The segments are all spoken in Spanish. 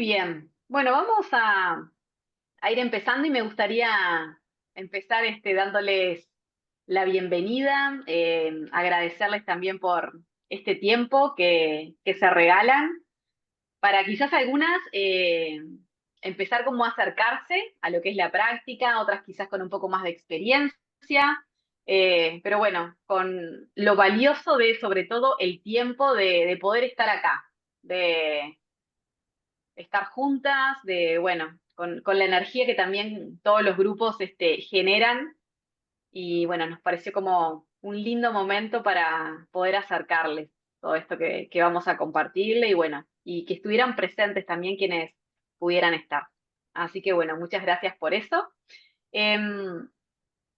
bien. Bueno, vamos a ir empezando y me gustaría empezar dándoles la bienvenida, agradecerles también por este tiempo que se regalan, para quizás algunas empezar como a acercarse a lo que es la práctica, otras quizás con un poco más de experiencia, pero bueno, con lo valioso de sobre todo el tiempo de poder estar acá, de estar juntas, de, bueno, con la energía que también todos los grupos generan. Y bueno, nos pareció como un lindo momento para poder acercarles todo esto que vamos a compartirle y bueno, y que estuvieran presentes también quienes pudieran estar. Así que bueno, muchas gracias por eso. Em,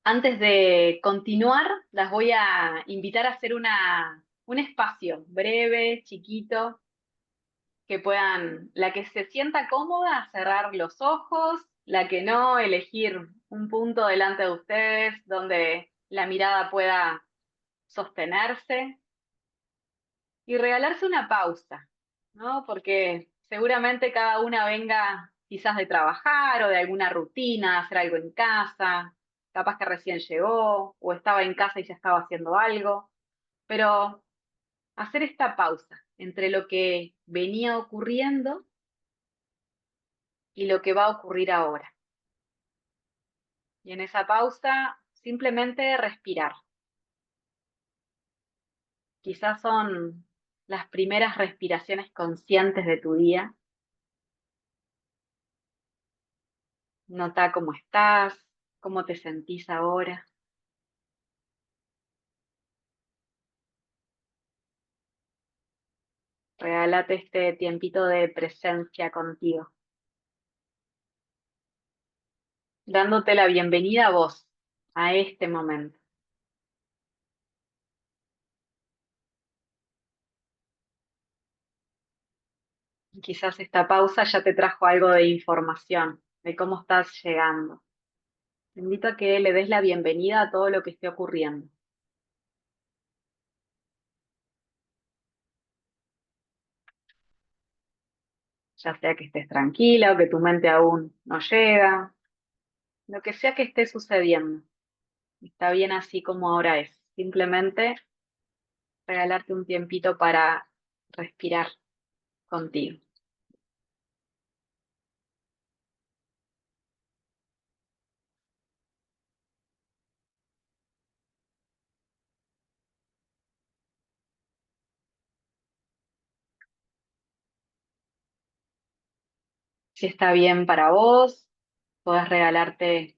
Antes de continuar, las voy a invitar a hacer un espacio breve, chiquito, que puedan, la que se sienta cómoda, cerrar los ojos, la que no, elegir un punto delante de ustedes donde la mirada pueda sostenerse y regalarse una pausa, ¿no? Porque seguramente cada una venga quizás de trabajar o de alguna rutina, hacer algo en casa, capaz que recién llegó o estaba en casa y ya estaba haciendo algo, pero hacer esta pausa entre lo que venía ocurriendo y lo que va a ocurrir ahora. Y en esa pausa, simplemente respirar. Quizás son las primeras respiraciones conscientes de tu día. Nota cómo estás, cómo te sentís ahora. Regálate este tiempito de presencia contigo, dándote la bienvenida a vos, a este momento. Quizás esta pausa ya te trajo algo de información de cómo estás llegando. Te invito a que le des la bienvenida a todo lo que esté ocurriendo. Ya sea que estés tranquila o que tu mente aún no llega, lo que sea que esté sucediendo. Está bien así como ahora es. Simplemente regalarte un tiempito para respirar contigo. Si está bien para vos, podés regalarte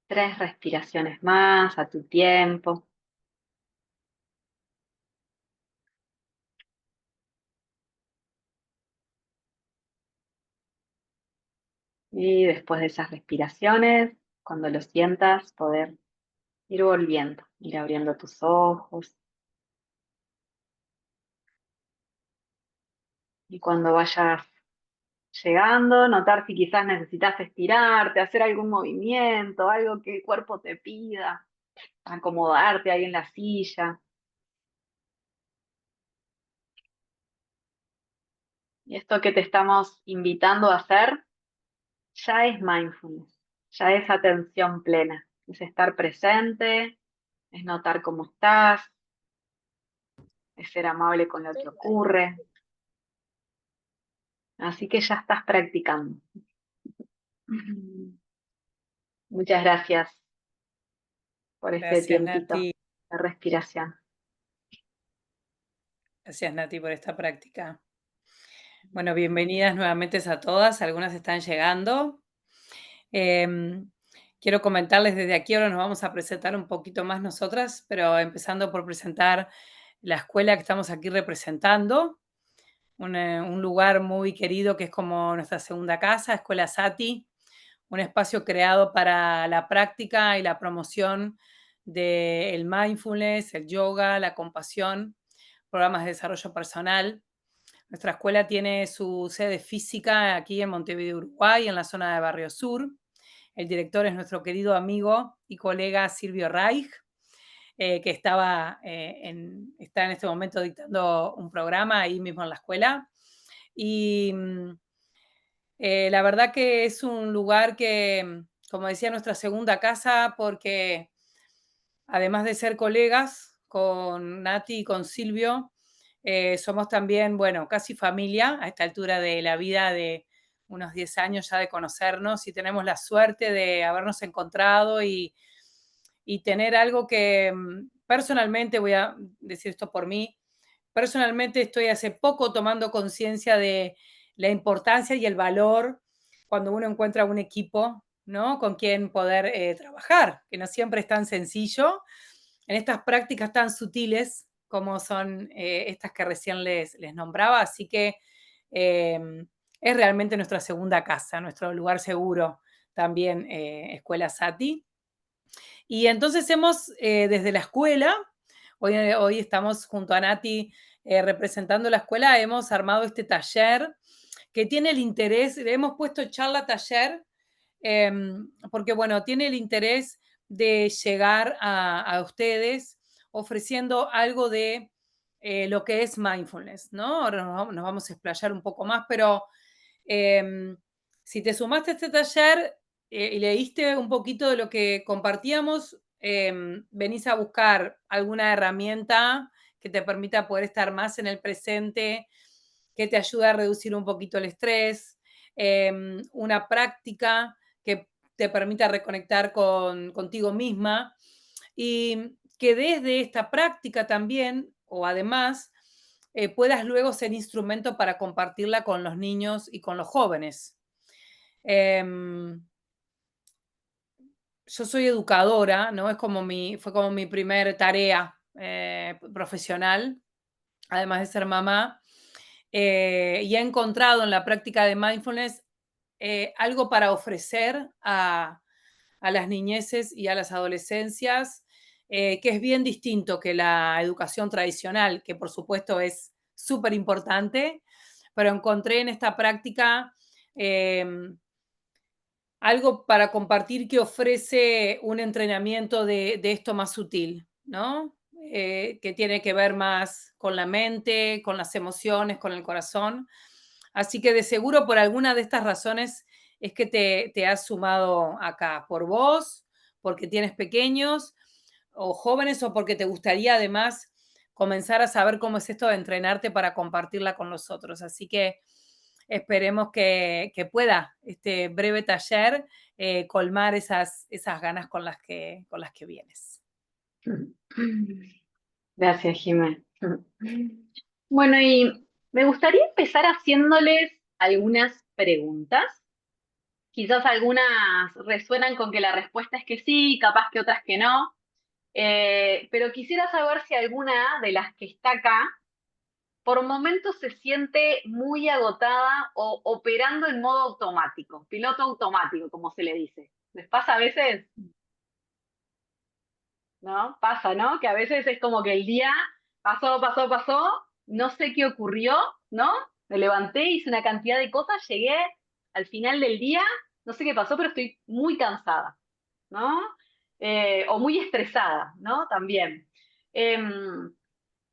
3 respiraciones más a tu tiempo. Y después de esas respiraciones, cuando lo sientas, poder ir volviendo, ir abriendo tus ojos. Y cuando vayas llegando, notar si quizás necesitas estirarte, hacer algún movimiento, algo que el cuerpo te pida, acomodarte ahí en la silla. Y esto que te estamos invitando a hacer ya es mindfulness, ya es atención plena, es estar presente, es notar cómo estás, es ser amable con lo que ocurre. Así que ya estás practicando. Muchas gracias por este Gracias, tiempito Nati. de respiración. Gracias, Nati, por esta práctica. Bueno, bienvenidas nuevamente a todas. Algunas están llegando. Em, Quiero comentarles desde aquí, ahora nos vamos a presentar un poquito más nosotras, pero empezando por presentar la escuela que estamos aquí representando, un lugar muy querido que es como nuestra segunda casa, Escuela Sati, un espacio creado para la práctica y la promoción del mindfulness, el yoga, la compasión, programas de desarrollo personal. Nuestra escuela tiene su sede física aquí en Montevideo, Uruguay, en la zona de Barrio Sur. El director es nuestro querido amigo y colega Silvio Reich, que está en este momento dictando un programa ahí mismo en la escuela. Y La verdad que es un lugar que, como decía, nuestra segunda casa, porque además de ser colegas con Nati y con Silvio, somos también, bueno, casi familia a esta altura de la vida, de unos 10 años ya de conocernos, y tenemos la suerte de habernos encontrado y tener algo que personalmente, voy a decir esto por mí, personalmente estoy hace poco tomando conciencia de la importancia y el valor cuando uno encuentra un equipo, ¿no? Con quien poder trabajar, que no siempre es tan sencillo, en estas prácticas tan sutiles como son estas que recién les nombraba. Así que es realmente nuestra segunda casa, nuestro lugar seguro también, Escuela Sati. Y entonces hemos, desde la escuela, hoy estamos junto a Nati representando la escuela, hemos armado este taller que tiene el interés, le hemos puesto charla taller, porque bueno, tiene el interés de llegar a ustedes ofreciendo algo de lo que es mindfulness, ¿no? Ahora nos vamos a explayar un poco más, pero si te sumaste a este taller y leíste un poquito de lo que compartíamos, venís a buscar alguna herramienta que te permita poder estar más en el presente, que te ayude a reducir un poquito el estrés, una práctica que te permita reconectar contigo misma y que desde esta práctica también, o además, puedas luego ser instrumento para compartirla con los niños y con los jóvenes. Em, yo soy educadora, ¿no? Fue como mi primer tarea profesional, además de ser mamá, y he encontrado en la práctica de mindfulness algo para ofrecer a las niñeces y a las adolescencias, que es bien distinto que la educación tradicional, que por supuesto es súper importante, pero encontré en esta práctica algo para compartir que ofrece un entrenamiento de esto más sutil, ¿no? Que tiene que ver más con la mente, con las emociones, con el corazón. Así que de seguro por alguna de estas razones es que te has sumado acá, por vos, porque tienes pequeños o jóvenes, o porque te gustaría además comenzar a saber cómo es esto de entrenarte para compartirla con los otros. Así que esperemos que pueda este breve taller colmar esas ganas con las que vienes. Gracias, Jimé. Bueno, y me gustaría empezar haciéndoles algunas preguntas. Quizás algunas resuenan con que la respuesta es que sí, capaz que otras que no. Pero quisiera saber si alguna de las que está acá por momentos se siente muy agotada o operando en modo automático, piloto automático, como se le dice. ¿Les pasa a veces? ¿No? Pasa, ¿no? Que a veces es como que el día pasó, no sé qué ocurrió, ¿no? Me levanté, hice una cantidad de cosas, llegué al final del día, no sé qué pasó, pero estoy muy cansada, ¿no? O muy estresada, ¿no? También. Em,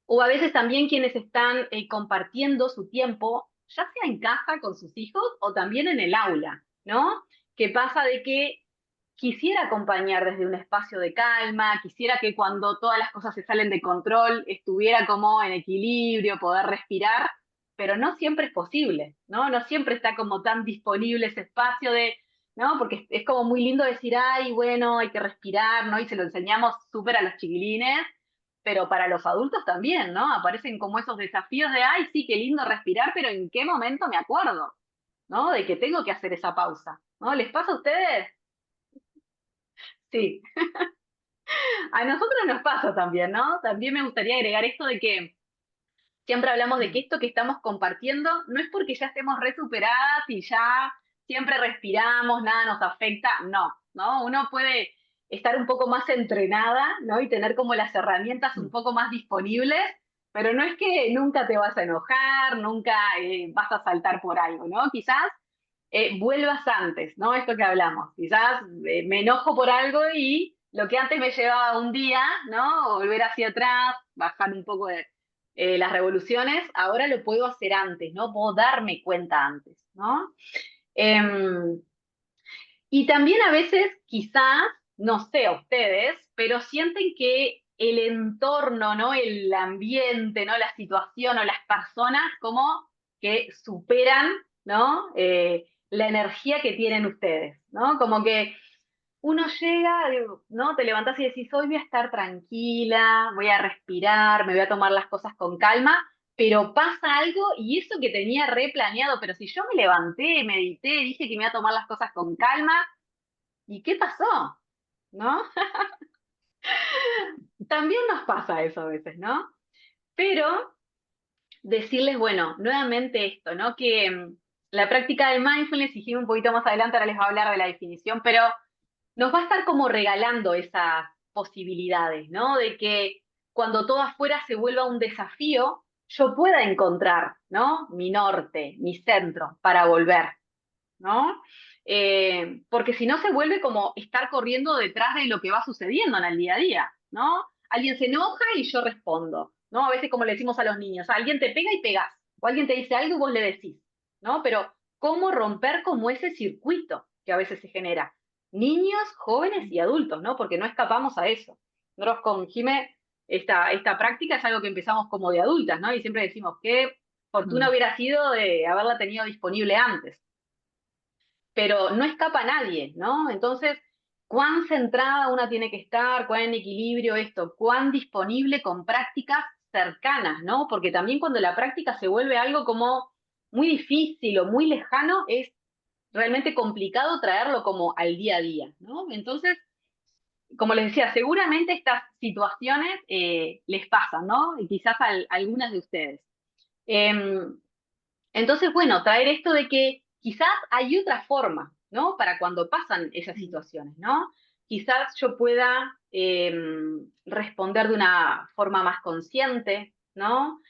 o a veces también quienes están compartiendo su tiempo, ya sea en casa con sus hijos o también en el aula, ¿no? Que pasa de que quisiera acompañar desde un espacio de calma, quisiera que cuando todas las cosas se salen de control estuviera como en equilibrio, poder respirar, pero no siempre es posible, ¿no? No siempre está como tan disponible ese espacio de, ¿no? Porque es como muy lindo decir, ay, bueno, hay que respirar, ¿no? Y se lo enseñamos súper a los chiquilines, pero para los adultos también, ¿no? Aparecen como esos desafíos de, ay, sí, qué lindo respirar, pero ¿en qué momento me acuerdo, ¿no? De que tengo que hacer esa pausa, ¿no? ¿Les pasa a ustedes? Sí. A nosotros nos pasa también, ¿no? También me gustaría agregar esto de que siempre hablamos de que esto que estamos compartiendo no es porque ya estemos resuperadas y ya siempre respiramos, nada nos afecta, no, ¿no? Uno puede estar un poco más entrenada, ¿no? Y tener como las herramientas un poco más disponibles, pero no es que nunca te vas a enojar, nunca vas a saltar por algo, ¿no? Quizás vuelvas antes, ¿no? Esto que hablamos. Quizás me enojo por algo y lo que antes me llevaba un día, ¿no? Volver hacia atrás, bajar un poco de las revoluciones, ahora lo puedo hacer antes, ¿no? Puedo darme cuenta antes, ¿no? Em, y también a veces, quizás, no sé a ustedes, pero sienten que el entorno, ¿no? El ambiente, ¿no? La situación o las personas como que superan, ¿no? La energía que tienen ustedes, ¿no? Como que uno llega, ¿no? Te levantás y decís, hoy voy a estar tranquila, voy a respirar, me voy a tomar las cosas con calma, pero pasa algo y eso que tenía replaneado, pero si yo me levanté, medité, dije que me iba a tomar las cosas con calma, ¿y qué pasó? ¿No? También nos pasa eso a veces, ¿no? Pero decirles, bueno, nuevamente esto, ¿no? Que la práctica del mindfulness, dijimos un poquito más adelante, ahora les voy a hablar de la definición, pero nos va a estar como regalando esas posibilidades, ¿no? De que cuando todo afuera se vuelva un desafío, yo pueda encontrar, ¿no? Mi norte, mi centro para volver, ¿no? Porque si no se vuelve como estar corriendo detrás de lo que va sucediendo en el día a día, ¿no? Alguien se enoja y yo respondo, ¿no? A veces como le decimos a los niños, alguien te pega y pegas, o alguien te dice algo y vos le decís, ¿no? Pero ¿cómo romper como ese circuito que a veces se genera? Niños, jóvenes y adultos, ¿no? Porque no escapamos a eso. Nosotros con Jime, esta práctica es algo que empezamos como de adultas, ¿no? Y siempre decimos, qué fortuna Mm, hubiera sido de haberla tenido disponible antes, pero no escapa nadie, ¿no? Entonces, cuán centrada una tiene que estar, cuán en equilibrio esto, cuán disponible con prácticas cercanas, ¿no? Porque también cuando la práctica se vuelve algo como muy difícil o muy lejano, es realmente complicado traerlo como al día a día, ¿no? Entonces, como les decía, seguramente estas situaciones les pasan, ¿no? Y quizás a algunas de ustedes. Em, entonces, bueno, traer esto de que quizás hay otra forma, ¿no? Para cuando pasan esas situaciones, ¿no? Quizás yo pueda responder de una forma más consciente, ¿no?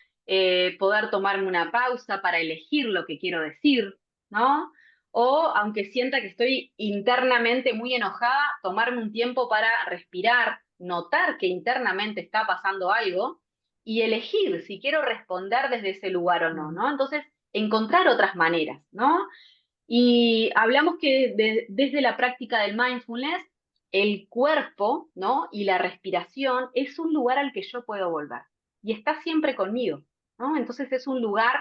Poder tomarme una pausa para elegir lo que quiero decir, ¿no? O aunque sienta que estoy internamente muy enojada, tomarme un tiempo para respirar, notar que internamente está pasando algo y elegir si quiero responder desde ese lugar o no, mm, ¿no? Entonces, encontrar otras maneras, ¿no? Y hablamos que desde la práctica del mindfulness, el cuerpo, ¿no? Y la respiración es un lugar al que yo puedo volver y está siempre conmigo, ¿no? Entonces es un lugar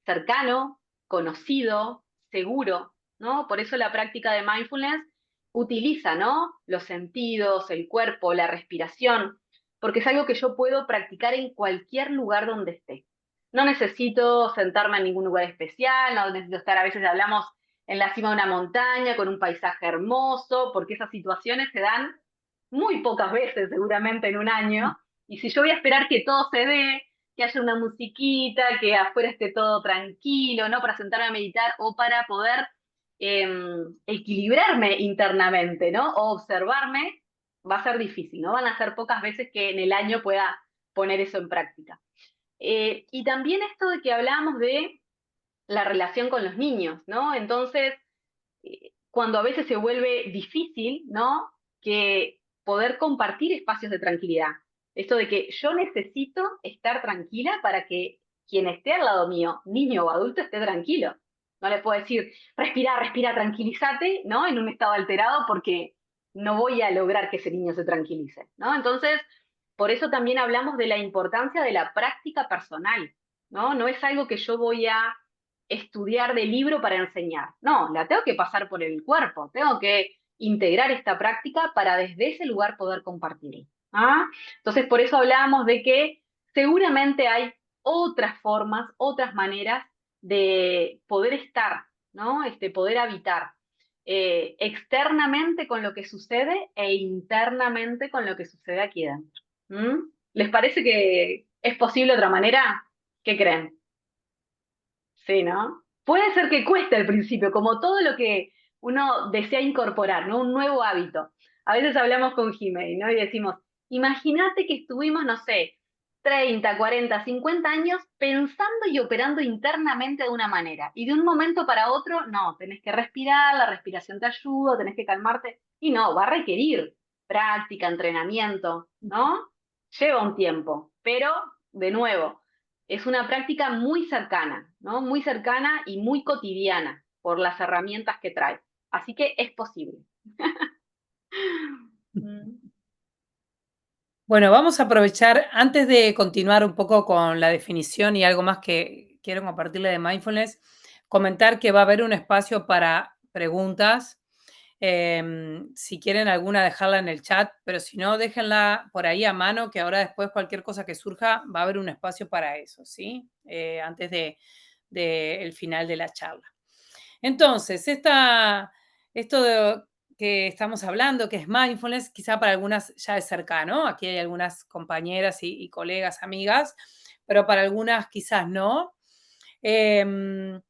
cercano, conocido, seguro, ¿no? Por eso la práctica de mindfulness utiliza, ¿no? Los sentidos, el cuerpo, la respiración, porque es algo que yo puedo practicar en cualquier lugar donde esté. No necesito sentarme en ningún lugar especial, no necesito estar, a veces hablamos en la cima de una montaña con un paisaje hermoso, porque esas situaciones se dan muy pocas veces seguramente en un año, y si yo voy a esperar que todo se dé, que haya una musiquita, que afuera esté todo tranquilo, ¿no? Para sentarme a meditar o para poder eh, equilibrarme internamente, ¿no? O observarme, va a ser difícil, ¿no? Van a ser pocas veces que en el año pueda poner eso en práctica. Y también esto de que hablábamos de la relación con los niños, ¿no? Entonces, cuando a veces se vuelve difícil, ¿no? Que poder compartir espacios de tranquilidad. Esto de que yo necesito estar tranquila para que quien esté al lado mío, niño o adulto, esté tranquilo. No le puedo decir, respira, respira, tranquilízate, ¿no? En un estado alterado porque no voy a lograr que ese niño se tranquilice, ¿no? Entonces, por eso también hablamos de la importancia de la práctica personal, ¿no? No es algo que yo voy a estudiar de libro para enseñar. No, la tengo que pasar por el cuerpo, tengo que integrar esta práctica para desde ese lugar poder compartirla. ¿Ah? Entonces, por eso hablábamos de que seguramente hay otras formas, otras maneras de poder estar, ¿no? Poder habitar externamente con lo que sucede e internamente con lo que sucede aquí dentro. ¿Mm? ¿Les parece que es posible otra manera? ¿Qué creen? Sí, ¿no? Puede ser que cueste al principio, como todo lo que uno desea incorporar, ¿no? Un nuevo hábito. A veces hablamos con Jimmy, ¿no? Y decimos, imagínate que estuvimos, no sé, 30, 40, 50 años pensando y operando internamente de una manera. Y de un momento para otro, no, tenés que respirar, la respiración te ayuda, tenés que calmarte. Y no, va a requerir práctica, entrenamiento, ¿no? Lleva un tiempo, pero de nuevo es una práctica muy cercana, ¿no? Muy cercana y muy cotidiana. por las herramientas que trae. Así que es posible. Mm. Bueno, vamos a aprovechar, antes de continuar un poco con la definición y algo más que quiero compartirle de mindfulness, comentar que va a haber un espacio para preguntas. Si quieren alguna, dejarla en el chat, pero si no, déjenla por ahí a mano, que ahora después cualquier cosa que surja va a haber un espacio para eso, ¿sí? Antes el final de la charla. Entonces, esto que estamos hablando, que es mindfulness, quizá para algunas ya es cercano. Aquí hay algunas compañeras y colegas, amigas, pero para algunas quizás no. Em,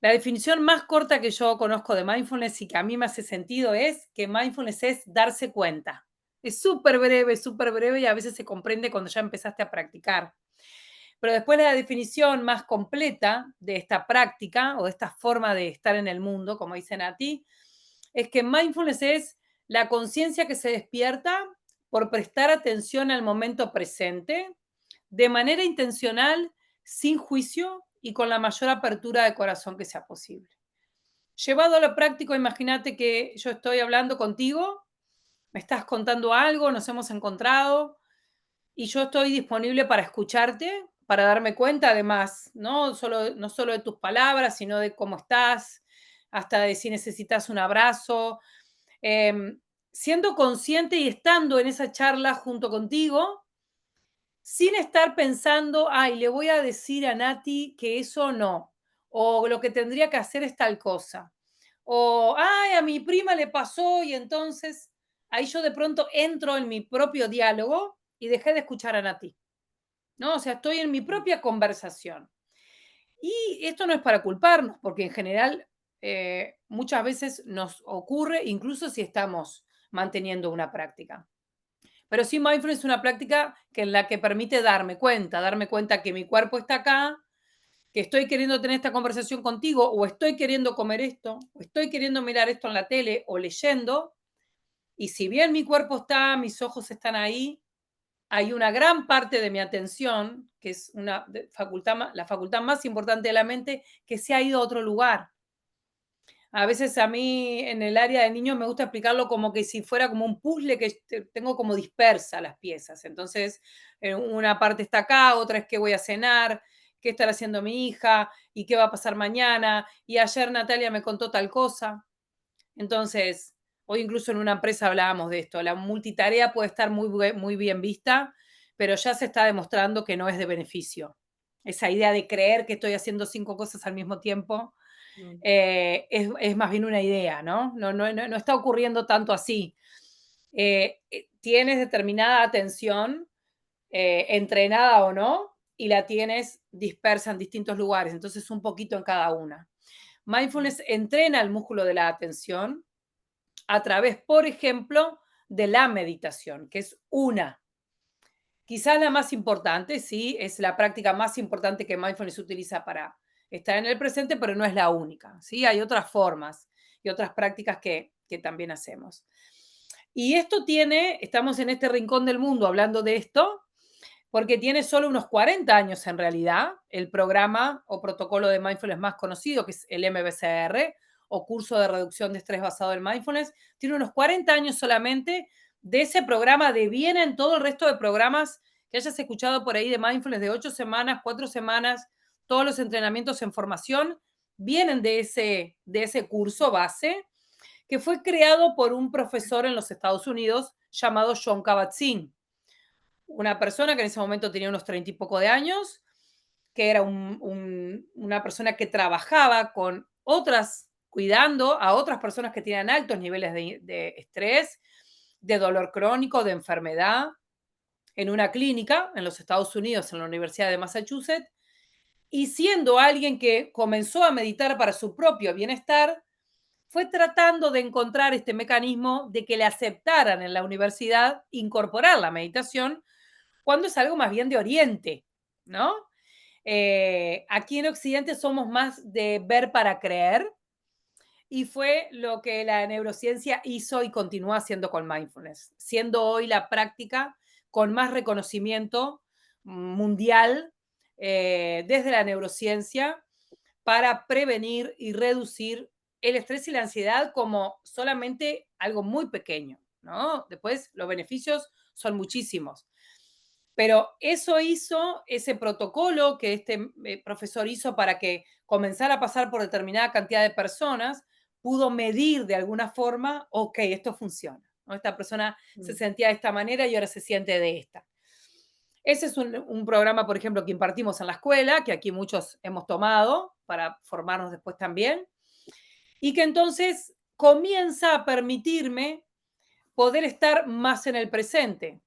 la definición más corta que yo conozco de mindfulness y que a mí me hace sentido es que mindfulness es darse cuenta. Es súper breve y a veces se comprende cuando ya empezaste a practicar. Pero después la definición más completa de esta práctica o de esta forma de estar en el mundo, como dicen a ti, es que mindfulness es la conciencia que se despierta por prestar atención al momento presente de manera intencional, sin juicio y con la mayor apertura de corazón que sea posible. Llevado a lo práctico, imagínate que yo estoy hablando contigo, me estás contando algo, nos hemos encontrado, y yo estoy disponible para escucharte, para darme cuenta además, no solo de tus palabras, sino de cómo estás, hasta de si necesitas un abrazo, eh, siendo consciente y estando en esa charla junto contigo, sin estar pensando, ay, le voy a decir a Nati que eso no, o lo que tendría que hacer es tal cosa, o, ay, a mi prima le pasó y entonces ahí yo de pronto entro en mi propio diálogo y dejé de escuchar a Nati. ¿No? O sea, estoy en mi propia conversación. Y esto no es para culparnos, porque en general muchas veces nos ocurre, incluso si estamos manteniendo una práctica. Pero sí, mindfulness es una práctica que en la que permite darme cuenta que mi cuerpo está acá, que estoy queriendo tener esta conversación contigo, o estoy queriendo comer esto, o estoy queriendo mirar esto en la tele, o leyendo, y si bien mi cuerpo está, mis ojos están ahí, hay una gran parte de mi atención, que es la facultad más importante de la mente, que se ha ido a otro lugar. A veces a mí en el área de niños me gusta explicarlo como que si fuera como un puzzle que tengo como dispersa las piezas. Entonces, una parte está acá, otra es qué voy a cenar, qué estará haciendo mi hija y qué va a pasar mañana. Y ayer Natalia me contó tal cosa. Entonces, hoy incluso en una empresa hablábamos de esto. La multitarea puede estar muy bien vista, pero ya se está demostrando que no es de beneficio. Esa idea de creer que estoy haciendo 5 cosas al mismo tiempo es más bien una idea, ¿no? No está ocurriendo tanto así. Tienes determinada atención, entrenada o no, y la tienes dispersa en distintos lugares, entonces un poquito en cada una. Mindfulness entrena el músculo de la atención a través, por ejemplo, de la meditación, que es una. Quizás la más importante, sí, es la práctica más importante que mindfulness utiliza para estar en el presente, pero no es la única, ¿sí? Hay otras formas y otras prácticas que también hacemos. Y esto estamos en este rincón del mundo hablando de esto, porque tiene solo unos 40 años en realidad, el programa o protocolo de mindfulness más conocido, que es el MBCR, o curso de reducción de estrés basado en mindfulness, tiene unos 40 años solamente. De ese programa devienen todo el resto de programas que hayas escuchado por ahí de mindfulness de 8 semanas, 4 semanas, todos los entrenamientos en formación vienen de ese curso base que fue creado por un profesor en los Estados Unidos llamado John Kabat-Zinn, una persona que en ese momento tenía unos 30 y poco de años, que era una persona que trabajaba con otras, cuidando a otras personas que tienen altos niveles de estrés, de dolor crónico, de enfermedad, en una clínica en los Estados Unidos, en la Universidad de Massachusetts, y siendo alguien que comenzó a meditar para su propio bienestar, fue tratando de encontrar este mecanismo de que le aceptaran en la universidad incorporar la meditación cuando es algo más bien de Oriente, ¿no? Aquí en Occidente somos más de ver para creer y fue lo que la neurociencia hizo y continúa haciendo con mindfulness, siendo hoy la práctica con más reconocimiento mundial desde la neurociencia para prevenir y reducir el estrés y la ansiedad como solamente algo muy pequeño, ¿no? Después los beneficios son muchísimos. Pero eso hizo, ese protocolo que este profesor hizo para que comenzara a pasar por determinada cantidad de personas, pudo medir de alguna forma, ok, esto funciona, ¿no? Esta persona se Mm. sentía de esta manera y ahora se siente de esta. Ese es un programa, por ejemplo, que impartimos en la escuela, que aquí muchos hemos tomado para formarnos después también, y que entonces comienza a permitirme poder estar más en el presente.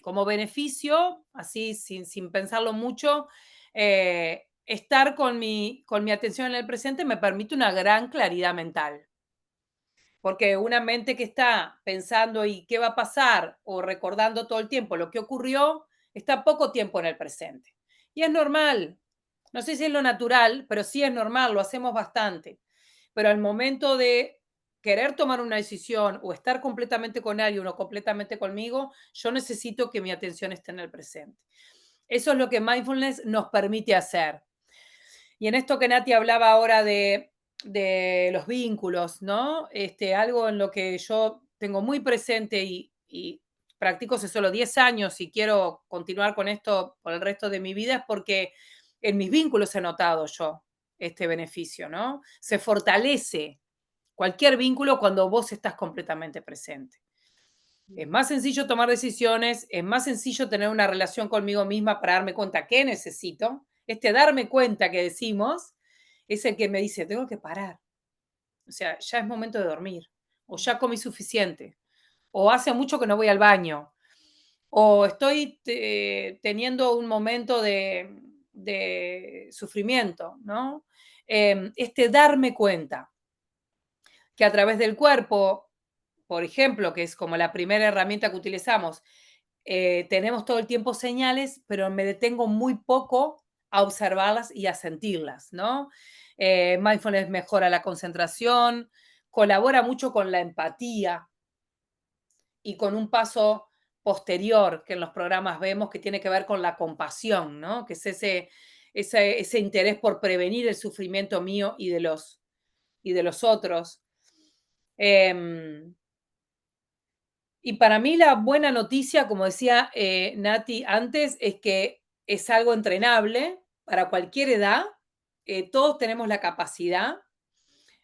Como beneficio, así sin pensarlo mucho, estar con mi atención en el presente me permite una gran claridad mental. Porque una mente que está pensando y qué va a pasar o recordando todo el tiempo lo que ocurrió, está poco tiempo en el presente. Y es normal. No sé si es lo natural, pero sí es normal, lo hacemos bastante. Pero al momento de querer tomar una decisión o estar completamente con alguien o completamente conmigo, yo necesito que mi atención esté en el presente. Eso es lo que mindfulness nos permite hacer. Y en esto que Nati hablaba ahora de los vínculos, ¿no? Algo en lo que yo tengo muy presente y practico hace solo 10 años y quiero continuar con esto por el resto de mi vida es porque en mis vínculos he notado yo este beneficio, ¿no? Se fortalece cualquier vínculo cuando vos estás completamente presente. Es más sencillo tomar decisiones, es más sencillo tener una relación conmigo misma para darme cuenta qué necesito. Darme cuenta que decimos es el que me dice, tengo que parar. O sea, ya es momento de dormir. O ya comí suficiente. O hace mucho que no voy al baño. O estoy teniendo un momento de sufrimiento, ¿no? Darme cuenta que a través del cuerpo, por ejemplo, que es como la primera herramienta que utilizamos, tenemos todo el tiempo señales, pero me detengo muy poco a observarlas y a sentirlas, ¿no? Mindfulness mejora la concentración, colabora mucho con la empatía y con un paso posterior que en los programas vemos que tiene que ver con la compasión, ¿no? Que es ese interés por prevenir el sufrimiento mío y de los otros. Eh, y para mí la buena noticia, como decía Nati antes, es que es algo entrenable para cualquier edad. Todos tenemos la capacidad.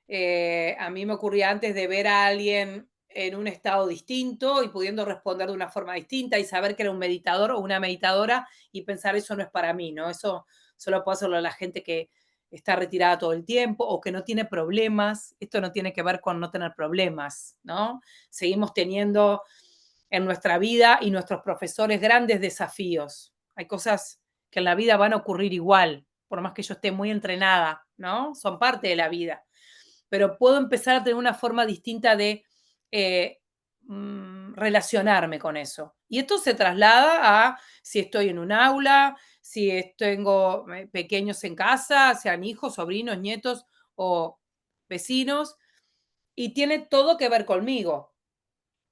A mí me ocurría antes de ver a alguien en un estado distinto y pudiendo responder de una forma distinta y saber que era un meditador o una meditadora y pensar eso no es para mí, ¿no? Eso solo puede hacerlo la gente que está retirada todo el tiempo o que no tiene problemas. Esto no tiene que ver con no tener problemas, ¿no? Seguimos teniendo en nuestra vida y nuestros profesores grandes desafíos. Hay cosas que en la vida van a ocurrir igual, por más que yo esté muy entrenada, ¿no? Son parte de la vida. Pero puedo empezar a tener una forma distinta de relacionarme con eso. Y esto se traslada a si estoy en un aula, si tengo pequeños en casa, sean hijos, sobrinos, nietos o vecinos, y tiene todo que ver conmigo.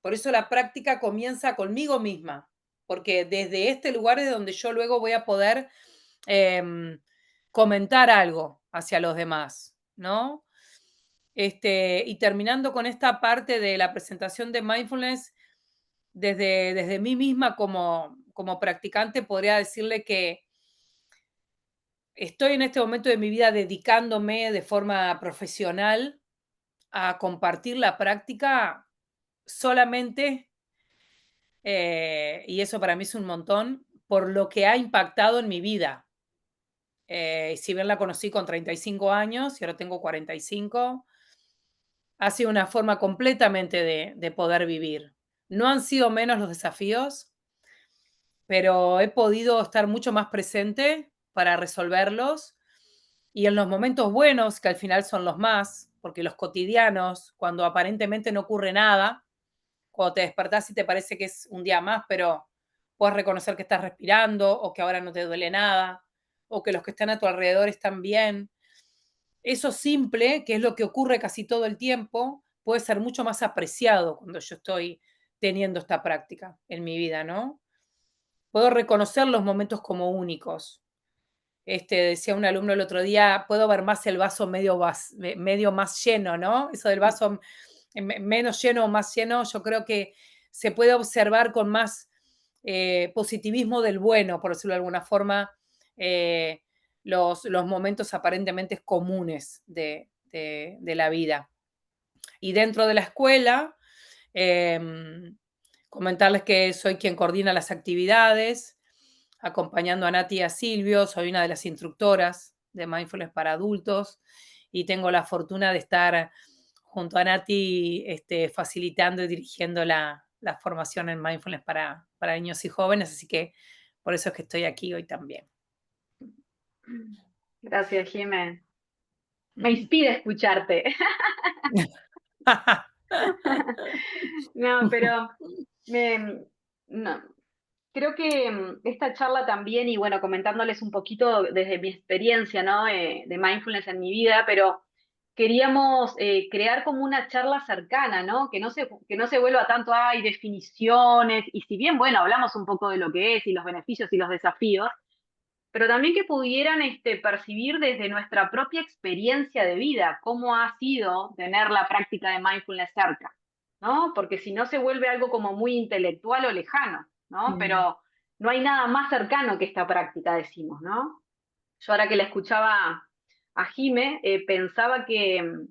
Por eso la práctica comienza conmigo misma, porque desde este lugar es donde yo luego voy a poder comentar algo hacia los demás, ¿no? Y terminando con esta parte de la presentación de mindfulness, desde mí misma como practicante, podría decirle que estoy en este momento de mi vida dedicándome de forma profesional a compartir la práctica solamente, y eso para mí es un montón, por lo que ha impactado en mi vida. Si bien la conocí con 35 años y ahora tengo 45, ha sido una forma completamente de poder vivir. No han sido menos los desafíos, pero he podido estar mucho más presente para resolverlos y en los momentos buenos, que al final son los más, porque los cotidianos, cuando aparentemente no ocurre nada, cuando te despertás y te parece que es un día más, pero puedes reconocer que estás respirando o que ahora no te duele nada o que los que están a tu alrededor están bien. Eso simple, que es lo que ocurre casi todo el tiempo, puede ser mucho más apreciado cuando yo estoy teniendo esta práctica en mi vida, ¿no? Puedo reconocer los momentos como únicos. decía un alumno el otro día, puedo ver más el vaso medio más lleno, ¿no? Eso del vaso menos lleno o más lleno, yo creo que se puede observar con más positivismo del bueno, por decirlo de alguna forma, los momentos aparentemente comunes de la vida. Y dentro de la escuela, comentarles que soy quien coordina las actividades, acompañando a Nati y a Silvio, soy una de las instructoras de Mindfulness para adultos y tengo la fortuna de estar junto a Nati facilitando y dirigiendo la formación en Mindfulness para niños y jóvenes, así que por eso es que estoy aquí hoy también. Gracias, Jimé. Me inspira escucharte. No, pero me, no, creo que esta charla también, y bueno, comentándoles un poquito desde mi experiencia, ¿no? De mindfulness en mi vida, pero queríamos crear como una charla cercana, ¿no? Que no se vuelva tanto, hay definiciones, y si bien, bueno, hablamos un poco de lo que es y los beneficios y los desafíos, pero también que pudieran percibir desde nuestra propia experiencia de vida cómo ha sido tener la práctica de mindfulness cerca, ¿no? Porque si no se vuelve algo como muy intelectual o lejano, ¿no? Mm, Pero no hay nada más cercano que esta práctica, decimos, ¿no? Yo ahora que la escuchaba a Jime, pensaba que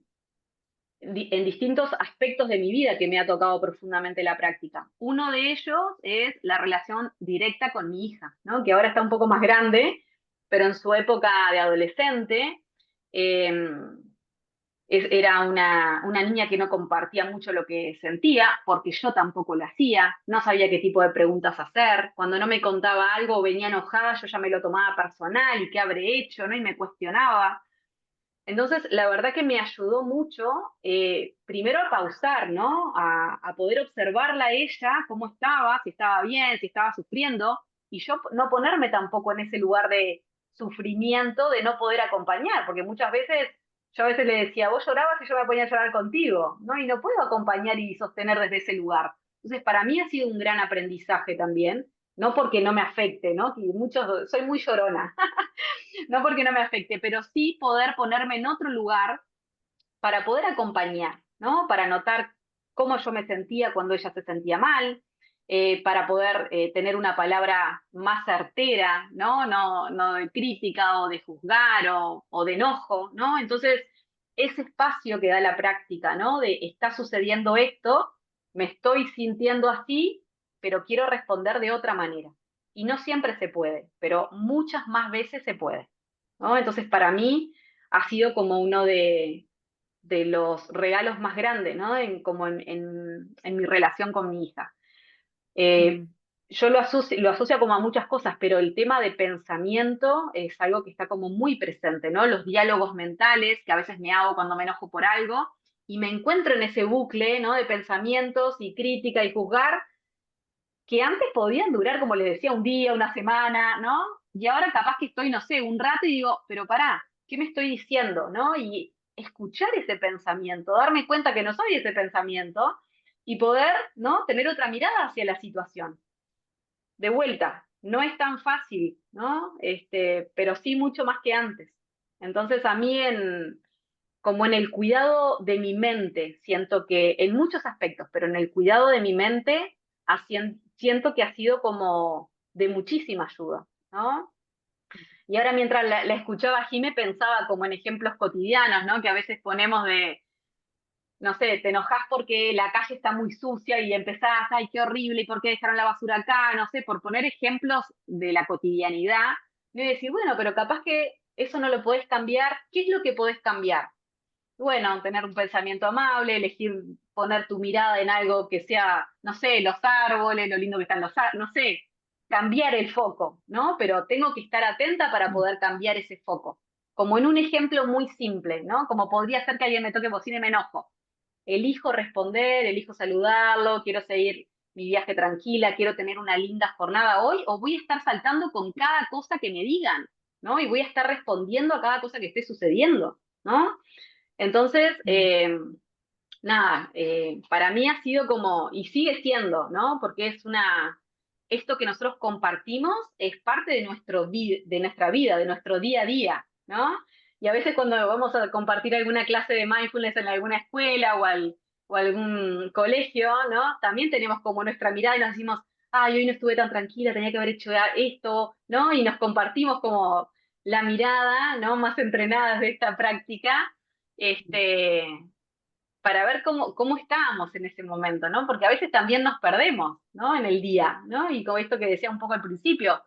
en distintos aspectos de mi vida que me ha tocado profundamente la práctica. Uno de ellos es la relación directa con mi hija, ¿no? Que ahora está un poco más grande, pero en su época de adolescente eh, era una niña que no compartía mucho lo que sentía, porque yo tampoco lo hacía, no sabía qué tipo de preguntas hacer. Cuando no me contaba algo o venía enojada, yo ya me lo tomaba personal y qué habré hecho, ¿no? Y me cuestionaba. Entonces, la verdad que me ayudó mucho, primero a pausar, ¿no? A poder observarla a ella, cómo estaba, si estaba bien, si estaba sufriendo, y yo no ponerme tampoco en ese lugar de sufrimiento, de no poder acompañar, porque muchas veces, yo a veces le decía, vos llorabas y yo me ponía a llorar contigo, ¿no? Y no puedo acompañar y sostener desde ese lugar. Entonces, para mí ha sido un gran aprendizaje también, no porque no me afecte, ¿no? Que muchos, soy muy llorona, no porque no me afecte, pero sí poder ponerme en otro lugar para poder acompañar, ¿no? Para notar cómo yo me sentía cuando ella se sentía mal, para poder tener una palabra más certera, ¿no? No de crítica o de juzgar o de enojo, ¿no? Entonces, ese espacio que da la práctica, ¿no? De está sucediendo esto, me estoy sintiendo así, pero quiero responder de otra manera. Y no siempre se puede, pero muchas más veces se puede, ¿no? Entonces, para mí ha sido como uno de los regalos más grandes, ¿no? Como en mi relación con mi hija. Eh, mm, yo lo asocio como a muchas cosas, pero el tema de pensamiento es algo que está como muy presente, ¿no? Los diálogos mentales que a veces me hago cuando me enojo por algo y me encuentro en ese bucle, ¿no? De pensamientos y crítica y juzgar que antes podían durar, como les decía, un día, una semana, ¿no? Y ahora capaz que estoy, no sé, un rato y digo, pero pará, ¿qué me estoy diciendo, no? Y escuchar ese pensamiento, darme cuenta que no soy ese pensamiento y poder, ¿no? Tener otra mirada hacia la situación. De vuelta, no es tan fácil, ¿no? Pero sí mucho más que antes. Entonces a mí como en el cuidado de mi mente, siento que en muchos aspectos, pero en el cuidado de mi mente, siento que ha sido como de muchísima ayuda, ¿no? Y ahora mientras la escuchaba a Jime pensaba como en ejemplos cotidianos, ¿no? Que a veces ponemos de, no sé, te enojás porque la calle está muy sucia y empezás, ay, qué horrible, ¿y por qué dejaron la basura acá? No sé, por poner ejemplos de la cotidianidad, y decir, bueno, pero capaz que eso no lo podés cambiar, ¿qué es lo que podés cambiar? Bueno, tener un pensamiento amable, elegir poner tu mirada en algo que sea, no sé, los árboles, lo lindo que están los árboles, no sé, cambiar el foco, ¿no? Pero tengo que estar atenta para mm, poder cambiar ese foco. Como en un ejemplo muy simple, ¿no? Como podría ser que alguien me toque bocina y me enojo. Elijo responder, elijo saludarlo, quiero seguir mi viaje tranquila, quiero tener una linda jornada hoy, o voy a estar saltando con cada cosa que me digan, ¿no? Y voy a estar respondiendo a cada cosa que esté sucediendo, ¿no? Entonces, mm. nada, para mí ha sido como, y sigue siendo, ¿no? Porque es esto que nosotros compartimos es parte de, de nuestra vida, de nuestro día a día, ¿no? Y a veces cuando vamos a compartir alguna clase de mindfulness en alguna escuela o algún colegio, ¿no? También tenemos como nuestra mirada y nos decimos, ay, hoy no estuve tan tranquila, tenía que haber hecho esto, ¿no? Y nos compartimos como la mirada, ¿no? Más entrenadas de esta práctica, este, para ver cómo estábamos en ese momento, ¿no? Porque a veces también nos perdemos, ¿no? En el día, ¿no? Y como esto que decía un poco al principio,